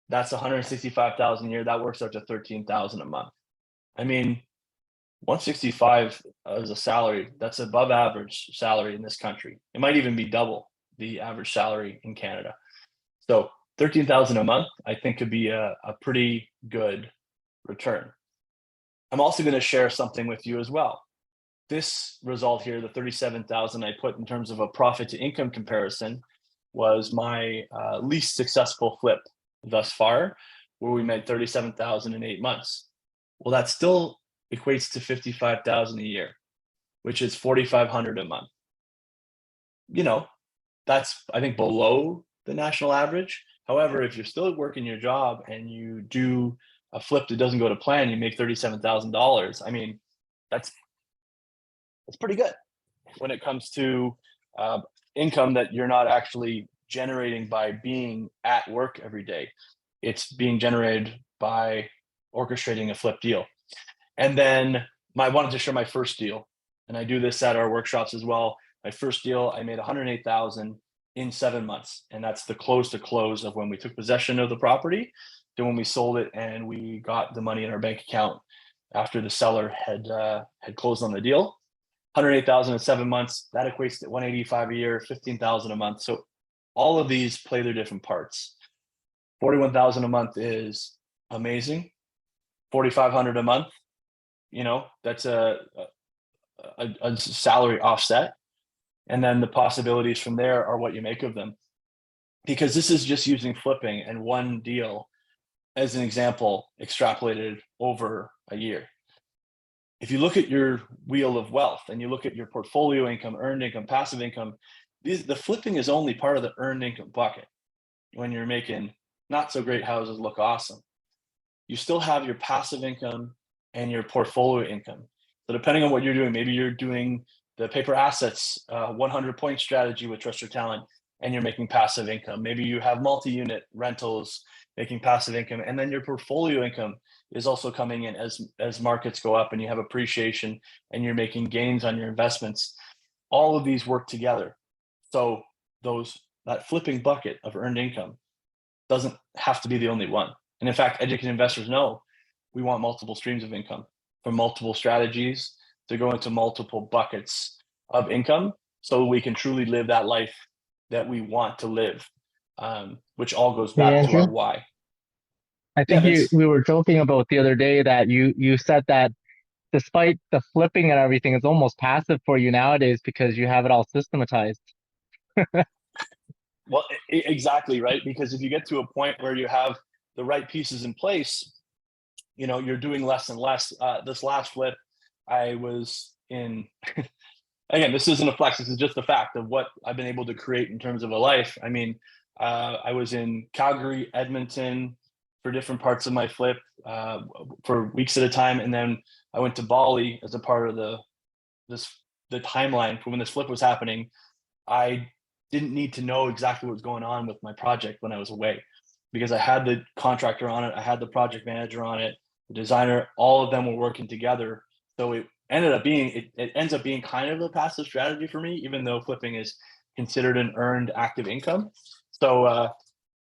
Speaker 1: that's 165,000 a year. That works out to 13,000 a month. I mean, 165 as a salary, that's above average salary in this country. It might even be double the average salary in Canada. So 13,000 a month, I think could be a pretty good return. I'm also going to share something with you as well. This result here, the 37,000 I put in terms of a profit to income comparison, was my least successful flip thus far, where we made 37,000 in 8 months. Well, that still equates to 55,000 a year, which is 4,500 a month. You know, that's, I think, below the national average. However, if you're still working your job and you do a flip that doesn't go to plan, you make $37,000. I mean, that's pretty good when it comes to income that you're not actually generating by being at work every day. It's being generated by orchestrating a flip deal. And then I wanted to share my first deal, and I do this at our workshops as well. My first deal, I made 108,000 in 7 months, and that's the close to close of when we took possession of the property to when we sold it and we got the money in our bank account after the seller had closed on the deal. 108,000 in 7 months, that equates to 185 a year, 15,000 a month. So all of these play their different parts. 41,000 a month is amazing. 4,500 a month, you know, that's a salary offset. And then the possibilities from there are what you make of them. Because this is just using flipping and one deal as an example extrapolated over a year. If you look at your wheel of wealth and you look at your portfolio income, earned income, passive income, the flipping is only part of the earned income bucket. When you're making not so great houses look awesome, you still have your passive income and your portfolio income. So depending on what you're doing, maybe you're doing the paper assets 100-point strategy with Trust Your Talent and you're making passive income. Maybe you have multi-unit rentals making passive income, and then your portfolio income is also coming in as markets go up and you have appreciation and you're making gains on your investments. All of these work together. So that flipping bucket of earned income doesn't have to be the only one. And in fact, educated investors know we want multiple streams of income from multiple strategies to go into multiple buckets of income so we can truly live that life that we want to live, which all goes back to our why.
Speaker 8: I think
Speaker 1: Vince.
Speaker 8: we were joking about the other day that you said that despite the flipping and everything, it's almost passive for you nowadays because you have it all systematized.
Speaker 1: Well, exactly, right? Because if you get to a point where you have the right pieces in place, you know, you're doing less and less. This last flip, I was in, again, this isn't a flex, this is just a fact of what I've been able to create in terms of a life. I mean, I was in Calgary, Edmonton for different parts of my flip for weeks at a time. And then I went to Bali as a part of the timeline for when this flip was happening. I didn't need to know exactly what was going on with my project when I was away because I had the contractor on it, I had the project manager on it, the designer, all of them were working together. So it ended up being, it ends up being kind of a passive strategy for me, even though flipping is considered an earned active income. So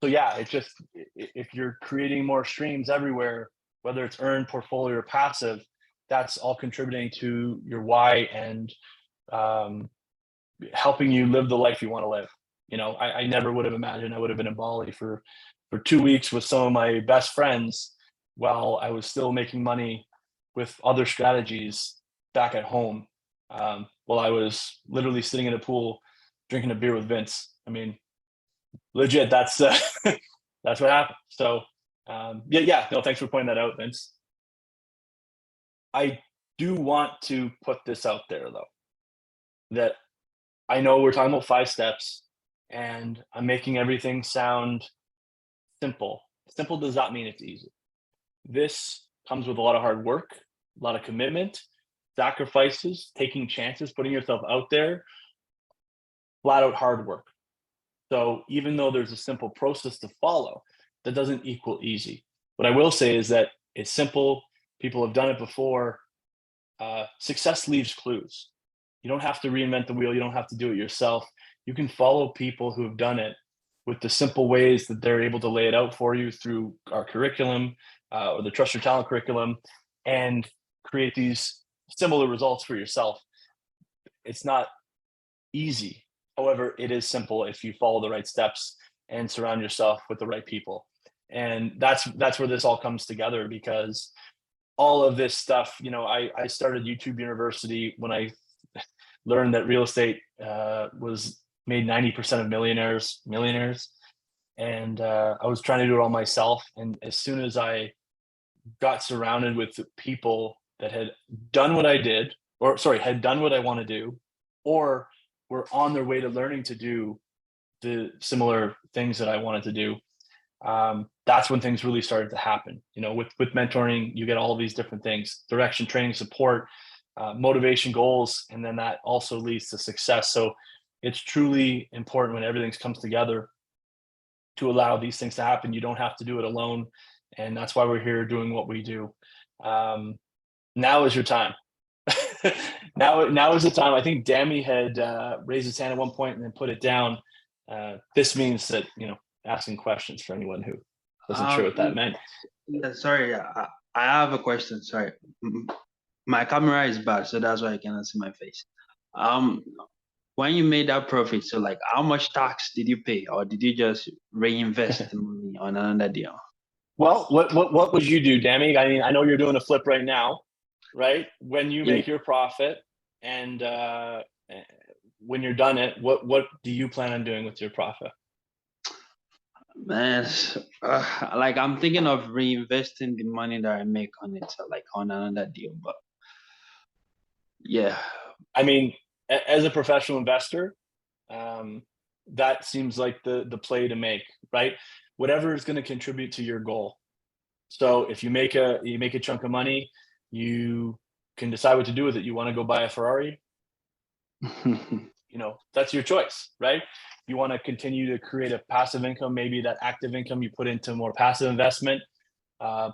Speaker 1: yeah, it's just, if you're creating more streams everywhere, whether it's earned, portfolio, or passive, that's all contributing to your why and helping you live the life you want to live. You know, I never would have imagined I would have been in Bali for 2 weeks with some of my best friends while I was still making money with other strategies back at home, while I was literally sitting in a pool drinking a beer with Vince. I mean, legit, that's that's what happened. So yeah, no, thanks for pointing that out, Vince. I do want to put this out there though, that I know we're talking about 5 steps and I'm making everything sound simple. Simple does not mean it's easy. This comes with a lot of hard work, a lot of commitment, sacrifices, taking chances, putting yourself out there, flat out hard work. So even though there's a simple process to follow, that doesn't equal easy. What I will say is that It's simple. People have done it before. Success leaves clues. You don't have to reinvent the wheel. You don't have to do it yourself. You can follow people who have done it with the simple ways that they're able to lay it out for you through our curriculum or the Trust Your Talent curriculum, and create these similar results for yourself. It's not easy. However, it is simple if you follow the right steps and surround yourself with the right people. And that's where this all comes together, because all of this stuff, you know, I started YouTube University when I learned that real estate was made 90% of millionaires. And I was trying to do it all myself. And as soon as I got surrounded with people that had done what I did, or sorry, had done what I want to do, or were on their way to learning to do the similar things that I wanted to do, that's when things really started to happen. You know, with mentoring, you get all of these different things: direction, training, support, motivation, goals, and then that also leads to success. So it's truly important when everything comes together to allow these things to happen. You don't have to do it alone, and that's why we're here doing what we do. Now is your time. now is the time. I think Dami had raised his hand at one point and then put it down. This means that, you know, asking questions for anyone who wasn't sure what that meant.
Speaker 9: Yeah, sorry, I have a question. Sorry, my camera is bad, so that's why I cannot see my face. When you made that profit, so like, how much tax did you pay, or did you just reinvest the money on another deal?
Speaker 1: Well, what would you do, Dami? I mean, I know you're doing a flip right now, right? When you make your profit, and when you're done it, what do you plan on doing with your profit?
Speaker 9: Man, like, I'm thinking of reinvesting the money that I make on it, so like on another deal. But yeah,
Speaker 1: I mean, as a professional investor, that seems like the play to make, right? Whatever is going to contribute to your goal. So if you make a chunk of money, you can decide what to do with it. You want to go buy a Ferrari, you know, that's your choice, right? You want to continue to create a passive income, maybe that active income you put into more passive investment.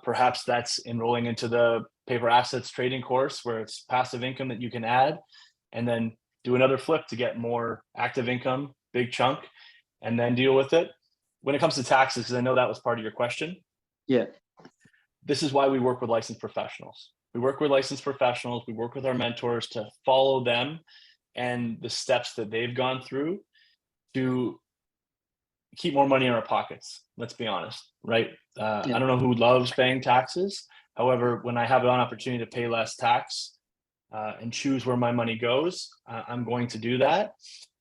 Speaker 1: Perhaps that's enrolling into the paper assets trading course, where it's passive income that you can add, and then do another flip to get more active income, big chunk, and then deal with it. When it comes to taxes, because I know that was part of your question.
Speaker 9: yeah.
Speaker 1: This is why we work with licensed professionals. We work with licensed professionals. We work with our mentors to follow them and the steps that they've gone through to keep more money in our pockets. Let's be honest, right? I don't know who loves paying taxes. However, when I have an opportunity to pay less tax and choose where my money goes, I'm going to do that.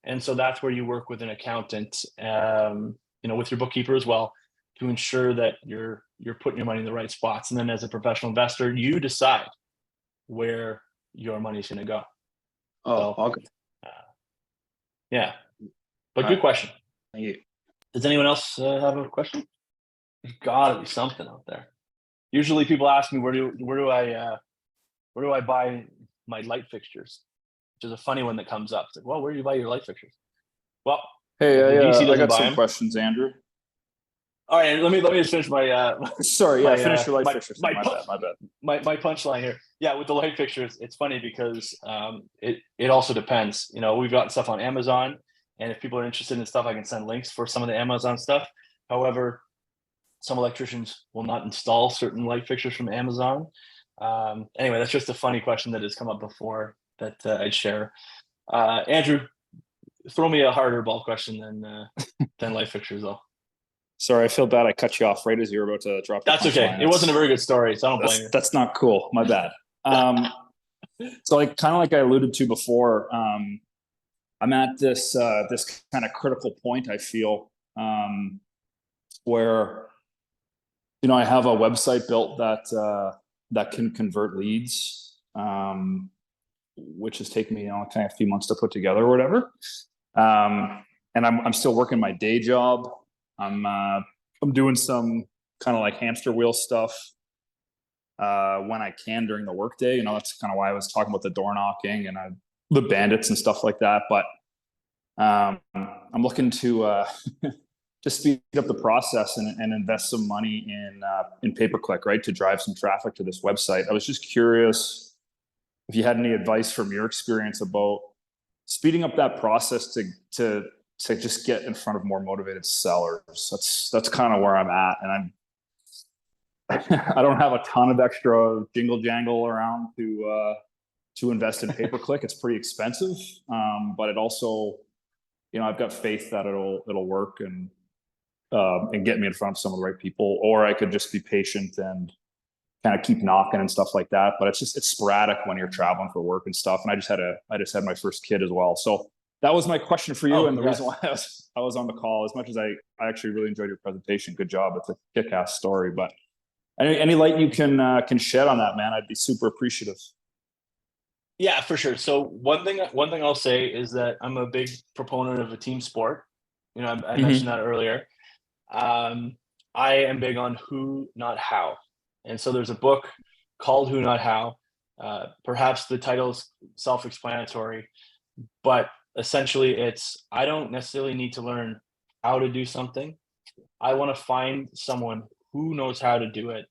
Speaker 1: And so that's where you work with an accountant, you know, with your bookkeeper as well, to ensure that you're putting your money in the right spots. And then as a professional investor, you decide where your money's going to go.
Speaker 9: Oh,
Speaker 1: So,
Speaker 9: okay.
Speaker 1: Yeah, but
Speaker 9: All
Speaker 1: good
Speaker 9: right.
Speaker 1: question.
Speaker 9: Thank you.
Speaker 1: Does anyone else have a question? There's got to be something out there. Usually, people ask me where do I buy my light fixtures, which is a funny one that comes up. It's like, well, where do you buy your light fixtures? Well,
Speaker 3: Hey,
Speaker 1: if the GC
Speaker 3: I
Speaker 1: doesn't
Speaker 3: got
Speaker 1: buy
Speaker 3: some
Speaker 1: them.
Speaker 3: questions, Andrew.
Speaker 1: All right, let me just finish my.
Speaker 3: Sorry, yeah,
Speaker 1: my,
Speaker 3: finish your light fixtures.
Speaker 1: my
Speaker 3: My bad.
Speaker 1: my punchline here. Yeah, with the light fixtures, it's funny because it also depends. You know, we've got stuff on Amazon, and if people are interested in stuff, I can send links for some of the Amazon stuff. However, some electricians will not install certain light fixtures from Amazon. Anyway, that's just a funny question that has come up before that I'd share. Andrew, throw me a harder ball question than light fixtures, though.
Speaker 3: Sorry, I feel bad I cut you off right as you were about to drop your
Speaker 1: That's okay.
Speaker 3: punchline.
Speaker 1: It wasn't a very good story, so I don't blame you.
Speaker 3: That's not cool. My bad. So like kind of like I alluded to before, I'm at this kind of critical point, I feel, where, you know, I have a website built that can convert leads, which has taken me, you know, kind of a few months to put together or whatever. And I'm still working my day job. I'm doing some kind of like hamster wheel stuff when I can during the workday. You know, that's kind of why I was talking about the door knocking and the bandits and stuff like that. But I'm looking to speed up the process and invest some money in pay-per-click, right, to drive some traffic to this website. I was just curious if you had any advice from your experience about speeding up that process to just get in front of more motivated sellers. That's kind of where I'm at, and I don't have a ton of extra jingle jangle around to invest in pay-per-click. It's pretty expensive, but it also, I've got faith that it'll work and get me in front of some of the right people, or I could just be patient and kind of keep knocking and stuff like that. But it's sporadic when you're traveling for work and stuff. And I just had my first kid as well. So that was my question for you.
Speaker 1: Oh,
Speaker 3: and the
Speaker 1: yes.
Speaker 3: reason why I was on the call, as much as I actually really enjoyed your presentation. Good job. It's a kick-ass story, but any light you can shed on that, man, I'd be super appreciative.
Speaker 1: Yeah, for sure. So one thing I'll say is that I'm a big proponent of a team sport. I mentioned that earlier. I am big on who, not how. And so there's a book called Who, Not How. Perhaps the title's self-explanatory, but essentially I don't necessarily need to learn how to do something. I want to find someone who knows how to do it,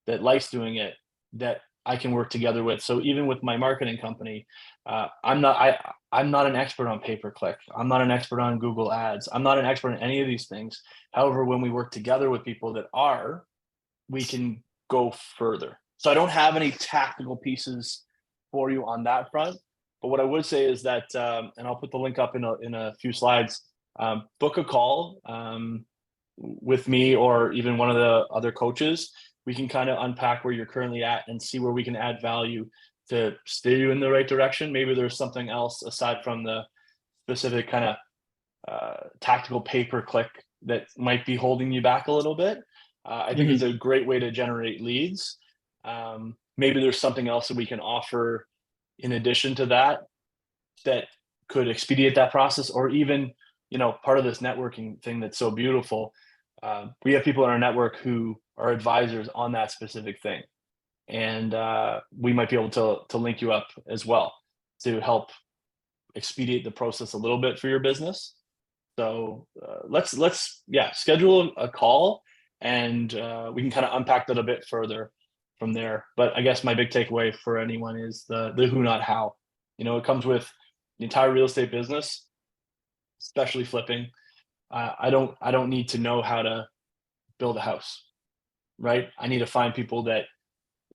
Speaker 1: that likes doing it, that I can work together with. So even with my marketing company, I'm not an expert on pay-per-click. I'm not an expert on Google Ads. I'm not an expert in any of these things. However, when we work together with people that are, we can go further. So I don't have any tactical pieces for you on that front. But what I would say is that, and I'll put the link up in a few slides, book a call with me or even one of the other coaches. We can kind of unpack where you're currently at and see where we can add value to steer you in the right direction. Maybe there's something else aside from the specific kind of tactical pay-per-click that might be holding you back a little bit. I think it's a great way to generate leads. Maybe there's something else that we can offer in addition to that could expedite that process, or even, part of this networking thing that's so beautiful. We have people in our network who are advisors on that specific thing. And we might be able to link you up as well to help expedite the process a little bit for your business. So let's schedule a call and we can kind of unpack that a bit further from there. But I guess my big takeaway for anyone is the who, not how. It comes with the entire real estate business, especially flipping. I don't need to know how to build a house, right? I need to find people that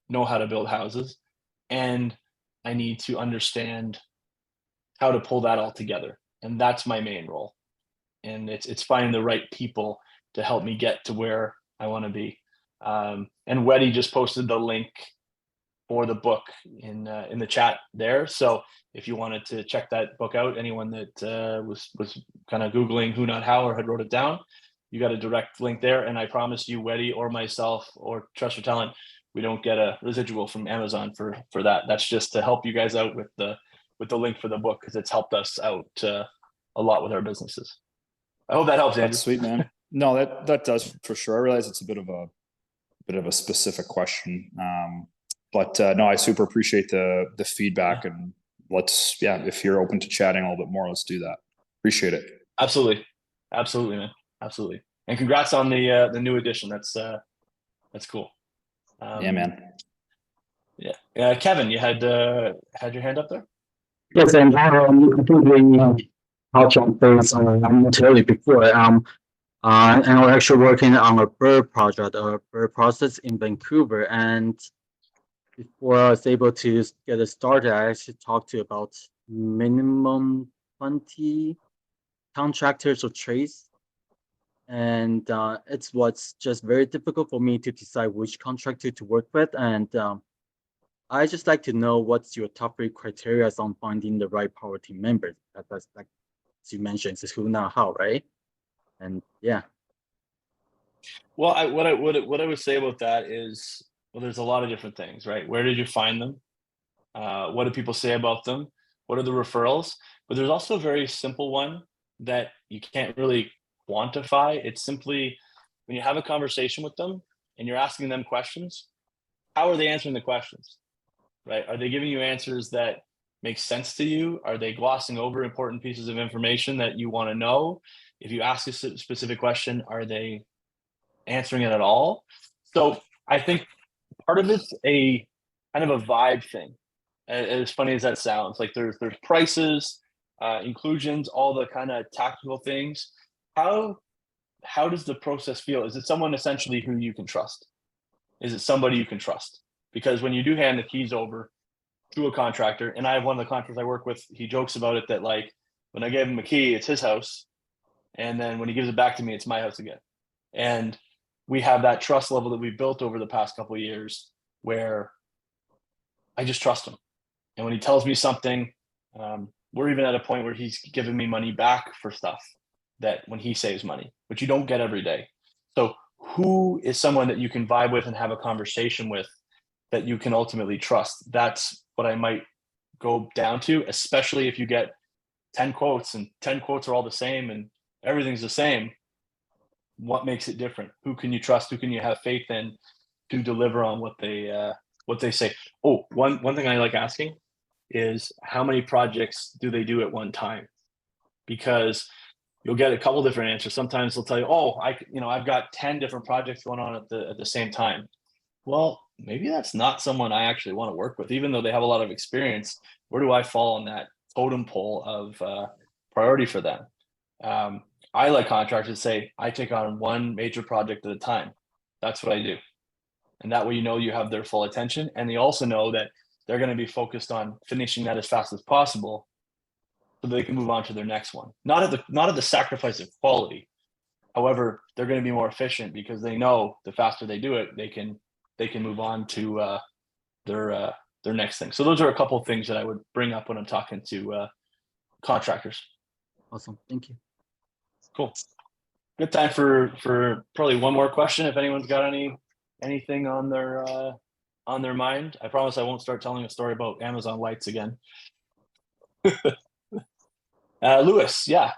Speaker 1: know how to build houses, and I need to understand how to pull that all together. And that's my main role. And it's finding the right people to help me get to where I want to be. And Weddy just posted the link for the book in the chat there. So if you wanted to check that book out, anyone that was kind of Googling Who, Not How, or had wrote it down, you got a direct link there. And I promise you, Weddy or myself or Trust Your Talent, we don't get a residual from Amazon for that. That's just to help you guys out with the link for the book, because it's helped us out a lot with our businesses. I hope that helps, Andrew.
Speaker 3: That's sweet, man. No, that does for sure. I realize it's a bit of a specific question. But no, I super appreciate the feedback, and if you're open to chatting a little bit more, let's do that. Appreciate it.
Speaker 1: Absolutely, man. Absolutely. And congrats on the new edition. That's cool.
Speaker 3: Yeah, man.
Speaker 1: Yeah. Kevin, you had your hand up there?
Speaker 10: Yes, and I think we touched on things momentarily before. And we're actually working on a bird project, a bird process in Vancouver. And before I was able to get it started, I actually talked to about minimum 20 contractors or trades. And it's what's just very difficult for me to decide which contractor to work with. And I just like to know what's your top 3 criteria on finding the right power team members. That's like, as you mentioned, it's who, not how, right? And yeah.
Speaker 1: Well, what I would say about that is, well, there's a lot of different things, right? Where did you find them? What do people say about them? What are the referrals? But there's also a very simple one that you can't really quantify. It's simply when you have a conversation with them and you're asking them questions, how are they answering the questions, right? Are they giving you answers that make sense to you? Are they glossing over important pieces of information that you want to know? If you ask a specific question, are they answering it at all? So I think part of it's a kind of a vibe thing. As funny as that sounds, like there's prices, inclusions, all the kind of tactical things. How does the process feel? Is it someone essentially who you can trust? Is it somebody you can trust? Because when you do hand the keys over to a contractor, and I have one of the contractors I work with, he jokes about it that like when I gave him a key, it's his house, and then when he gives it back to me, it's my house again. And we have that trust level that we built over the past couple of years where I just trust him. And when he tells me something, we're even at a point where he's giving me money back for stuff that when he saves money, which you don't get every day. So who is someone that you can vibe with and have a conversation with that you can ultimately trust? That's what I might go down to, especially if you get 10 quotes and 10 quotes are all the same and everything's the same. What makes it different? Who can you trust? Who can you have faith in to deliver on what they say? Oh, one thing I like asking is how many projects do they do at one time? Because you'll get a couple different answers. Sometimes they'll tell you, oh, I've got 10 different projects going on at the same time. Well, maybe that's not someone I actually want to work with, even though they have a lot of experience. Where do I fall on that totem pole of priority for them? I like contractors to say, I take on one major project at a time. That's what I do. And that way, you have their full attention. And they also know that they're going to be focused on finishing that as fast as possible so they can move on to their next one. Not at the sacrifice of quality. However, they're going to be more efficient because they know the faster they do it, they can move on to their next thing. So those are a couple of things that I would bring up when I'm talking to contractors.
Speaker 10: Awesome. Thank you.
Speaker 1: Cool. Good time for probably one more question. If anyone's got anything on their mind, I promise I won't start telling a story about Amazon lights again. Lewis, yeah.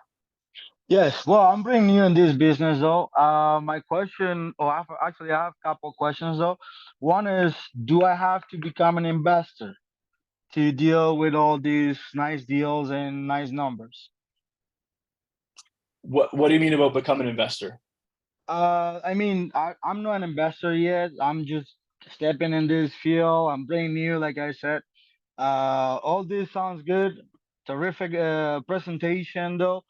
Speaker 11: Yes, well, I'm pretty new in this business though. My question, I have a couple of questions though. One is, do I have to become an investor to deal with all these nice deals and nice numbers?
Speaker 1: What do you mean about become an investor?
Speaker 11: I mean, I'm not an investor yet. I'm just stepping in this field. I'm pretty new, like I said. All this sounds good. Terrific presentation though.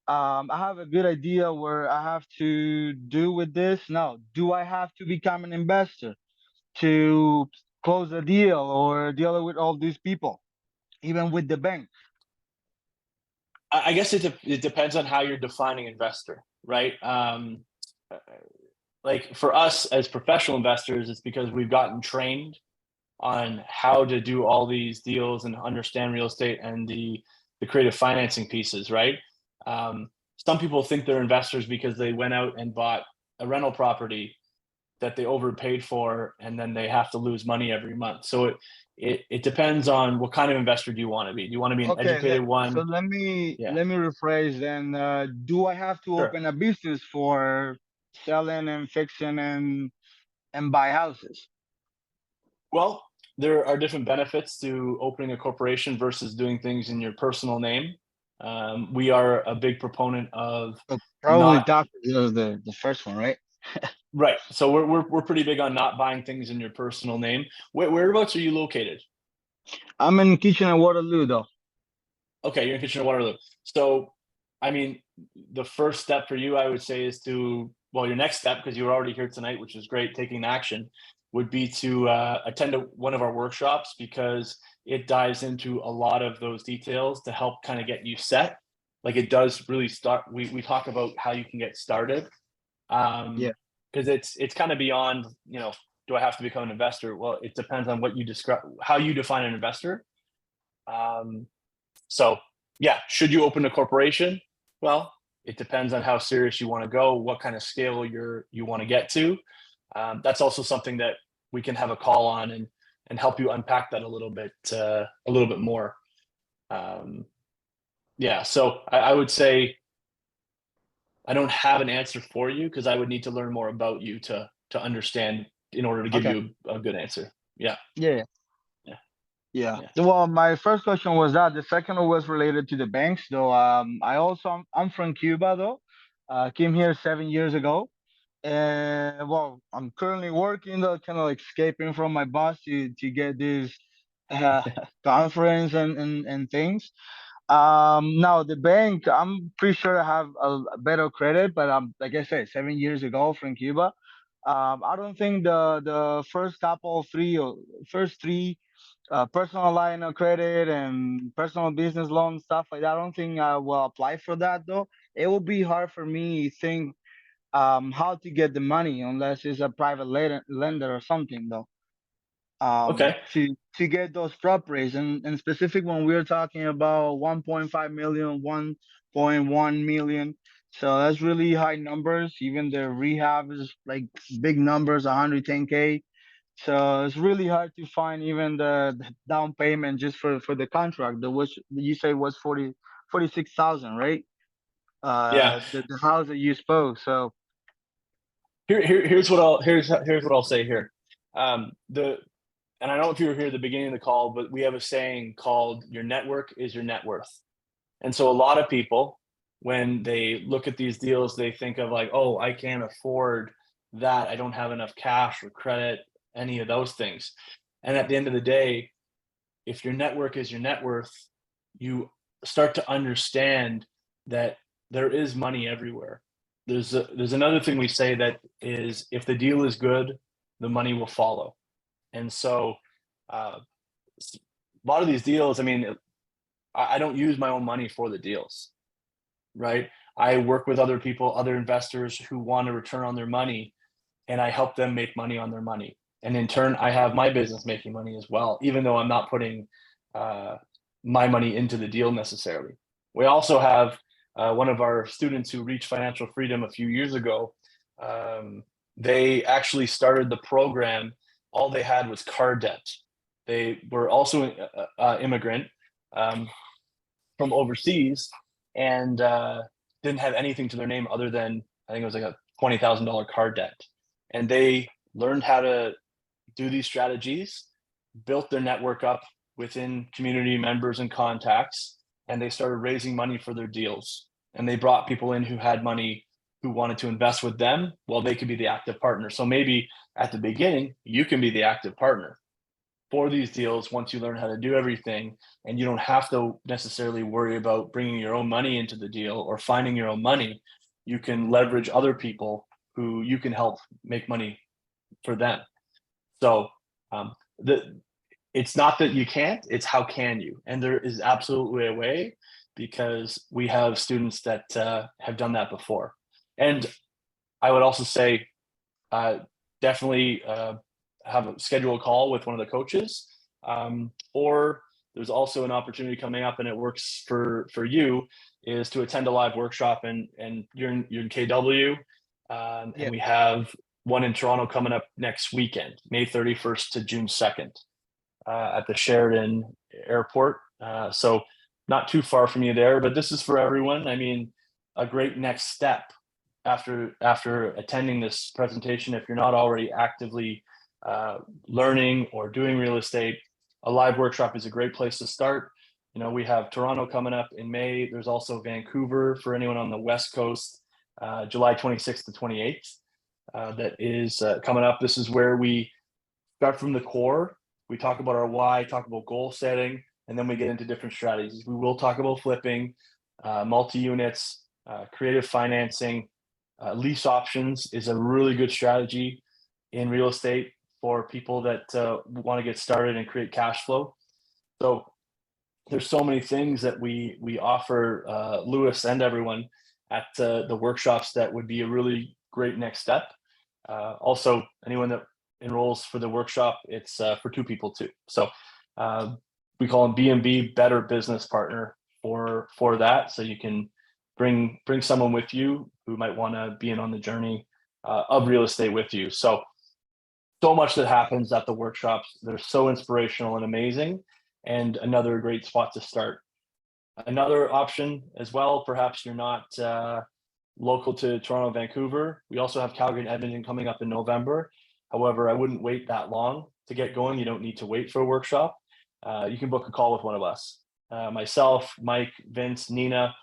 Speaker 11: I have a good idea where I have to do with this. Now, do I have to become an investor to close a deal or deal with all these people, even with the bank?
Speaker 1: I guess it depends on how you're defining investor, right? Like for us as professional investors, it's because we've gotten trained on how to do all these deals and understand real estate and the creative financing pieces, right? Some people think they're investors because they went out and bought a rental property that they overpaid for, and then they have to lose money every month. So it depends on what kind of investor do you want to be. Do you want to be an educated one?
Speaker 11: So let me rephrase then. Do I have to
Speaker 1: Sure.
Speaker 11: open a business for selling and fixing and buy houses?
Speaker 1: Well, there are different benefits to opening a corporation versus doing things in your personal name. We are a big proponent of
Speaker 11: Probably the first one, right?
Speaker 1: Right. So we're pretty big on not buying things in your personal name. Whereabouts are you located?
Speaker 11: I'm in Kitchener-Waterloo though.
Speaker 1: Okay, you're in Kitchener-Waterloo. So, I mean, the first step for you, I would say, is your next step, because you were already here tonight, which is great, taking action, would be to attend one of our workshops, because it dives into a lot of those details to help kind of get you set. Like it does really start. We talk about how you can get started. Because it's kind of beyond, do I have to become an investor? Well, it depends on what you describe, how you define an investor. So yeah, should you open a corporation? Well, it depends on how serious you want to go, what kind of scale you want to get to. That's also something that we can have a call on and help you unpack that a little bit more. Yeah, so I would say I don't have an answer for you, because I would need to learn more about you to understand in order to give you a good answer. Yeah.
Speaker 11: Yeah. Yeah.
Speaker 1: Yeah.
Speaker 11: Well, my first question was that. The second one was related to the banks, though. I'm from Cuba, though. Came here 7 years ago, and well, I'm currently working, though, kind of like escaping from my boss to get this uh, conference and things. Now the bank, I'm pretty sure I have a better credit, but like I said, 7 years ago from Cuba. I don't think the first couple three or first three personal line of credit and personal business loan stuff like that. I don't think I will apply for that though. It will be hard for me to think how to get the money unless it's a private lender or something though.
Speaker 1: Okay.
Speaker 11: To get those properties and specific when we're talking about 1.5 million, 1.1 million. So that's really high numbers. Even the rehab is like big numbers, 110K. So it's really hard to find even the down payment just for the contract, the which you say was 46,000, right?
Speaker 1: Yeah.
Speaker 11: The house that you spoke. So
Speaker 1: Here's what I'll say here. And I don't know if you were here at the beginning of the call, but we have a saying called "Your network is your net worth." And so a lot of people, when they look at these deals, they think of like, "Oh, I can't afford that. I don't have enough cash or credit, any of those things." And at the end of the day, if your network is your net worth, you start to understand that there is money everywhere. There's another thing we say that is, if the deal is good, the money will follow. And so a lot of these deals, I mean, I don't use my own money for the deals, right? I work with other people, other investors who want a return on their money, and I help them make money on their money. And in turn, I have my business making money as well, even though I'm not putting my money into the deal necessarily. We also have one of our students who reached financial freedom a few years ago. They actually started the program. All they had was car debt. They were also immigrant from overseas and didn't have anything to their name other than, I think it was like a $20,000 car debt. And they learned how to do these strategies, built their network up within community members and contacts, and they started raising money for their deals. And they brought people in who had money, who wanted to invest with them. Well, they could be the active partner. So maybe at the beginning, you can be the active partner for these deals once you learn how to do everything, and you don't have to necessarily worry about bringing your own money into the deal or finding your own money. You can leverage other people who you can help make money for them. So it's not that you can't, it's how can you? And there is absolutely a way, because we have students that have done that before. And I would also say definitely have a schedule a call with one of the coaches, or there's also an opportunity coming up, and it works for you, is to attend a live workshop. And you're in KW, and we have one in Toronto coming up next weekend, May 31st to June 2nd, at the Sheridan Airport. So not too far from you there, but this is for everyone. I mean, a great next step after attending this presentation. If you're not already actively learning or doing real estate, a live workshop is a great place to start. You know, we have Toronto coming up in May. There's also Vancouver for anyone on the West Coast, July 26th to 28th. That is coming up. This is where we start from the core. We talk about our why, talk about goal setting, and then we get into different strategies. We will talk about flipping, multi-units, creative financing. Lease options is a really good strategy in real estate for people that want to get started and create cash flow. So there's so many things that we offer Lewis and everyone at the workshops that would be a really great next step. Also, anyone that enrolls for the workshop, it's for two people too. So we call them B&B, Better Business Partner, for that. So you can bring someone with you who might want to be in on the journey of real estate with you. So much that happens at the workshops. They're so inspirational and amazing, and another great spot to start. Another option as well, perhaps you're not local to Toronto, Vancouver. We also have Calgary and Edmonton coming up in November. However, I wouldn't wait that long to get going. You don't need to wait for a workshop. you can book a call with one of us. Myself, Mike, Vince, Nina,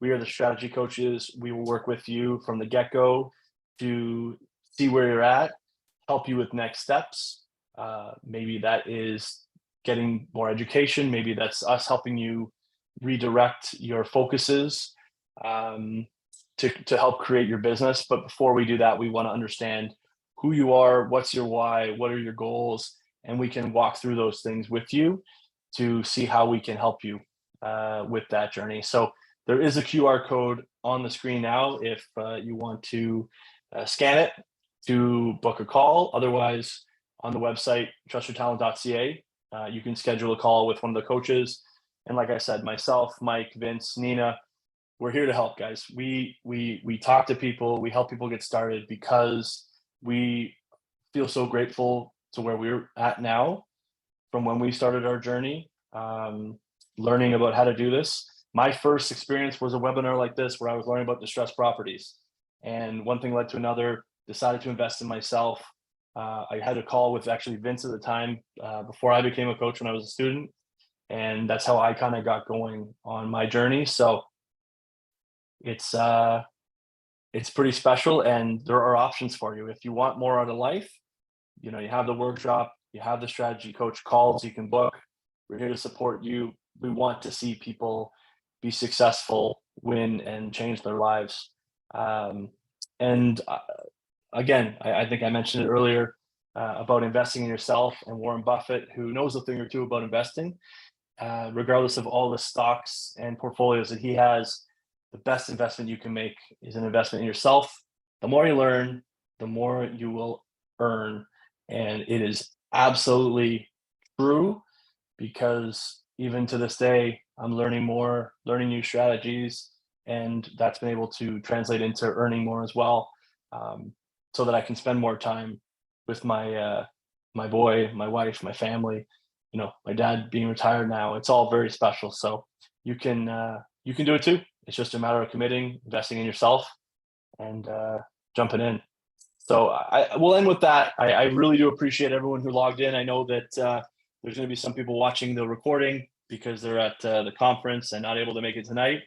Speaker 1: we are the strategy coaches. We will work with you from the get-go to see where you're at, help you with next steps. Maybe that is getting more education. Maybe that's us helping you redirect your focuses to help create your business. But before we do that, we want to understand who you are, what's your why, what are your goals, and we can walk through those things with you to see how we can help you with that journey. So there is a QR code on the screen now if you want to scan it to book a call. Otherwise, on the website, trustyourtalent.ca, you can schedule a call with one of the coaches. And like I said, myself, Mike, Vince, Nina, we're here to help, guys. We talk to people, we help people get started because we feel so grateful to where we're at now from when we started our journey, learning about how to do this. My first experience was a webinar like this where I was learning about distressed properties. And one thing led to another, decided to invest in myself. I had a call with actually Vince at the time before I became a coach when I was a student. And that's how I kind of got going on my journey. So it's pretty special, and there are options for you. If you want more out of life, you know, you have the workshop, you have the strategy coach calls you can book. We're here to support you. We want to see people be successful, win, and change their lives. And again, I think I mentioned it earlier about investing in yourself, and Warren Buffett, who knows a thing or two about investing, regardless of all the stocks and portfolios that he has, the best investment you can make is an investment in yourself. The more you learn, the more you will earn. And it is absolutely true, because even to this day, I'm learning more, learning new strategies, and that's been able to translate into earning more as well, so that I can spend more time with my my boy, my wife, my family. You know, my dad being retired now, it's all very special. So you can do it too. It's just a matter of committing, investing in yourself, and jumping in. So I will end with that. I really do appreciate everyone who logged in. I know that there's going to be some people watching the recording because they're at the conference and not able to make it tonight.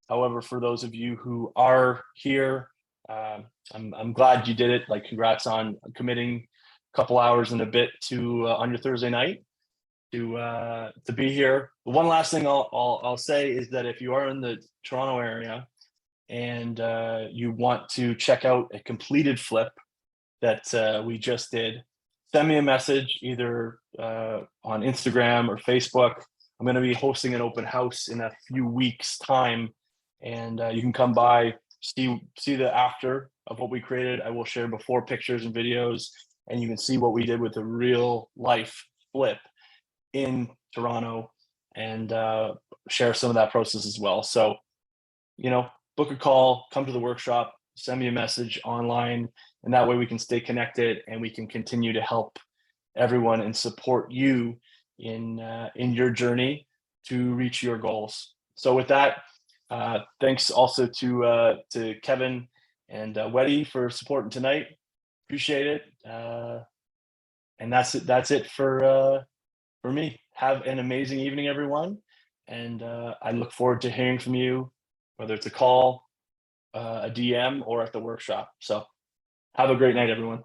Speaker 1: However, for those of you who are here, I'm glad you did it. Like, congrats on committing a couple hours and a bit to on your Thursday night to be here. The one last thing I'll say is that if you are in the Toronto area and you want to check out a completed flip that we just did, send me a message either on Instagram or Facebook. I'm going to be hosting an open house in a few weeks' time, and you can come by, see the after of what we created. I will share before pictures and videos, and you can see what we did with a real life flip in Toronto, and share some of that process as well. So, you know, book a call, come to the workshop, send me a message online, and that way we can stay connected and we can continue to help everyone and support you in your journey to reach your goals. So with that, thanks also to Kevin and Weddy for supporting tonight. Appreciate it. And that's it for me. Have an amazing evening, everyone. And I look forward to hearing from you, whether it's a call, a DM, or at the workshop. So have a great night, everyone.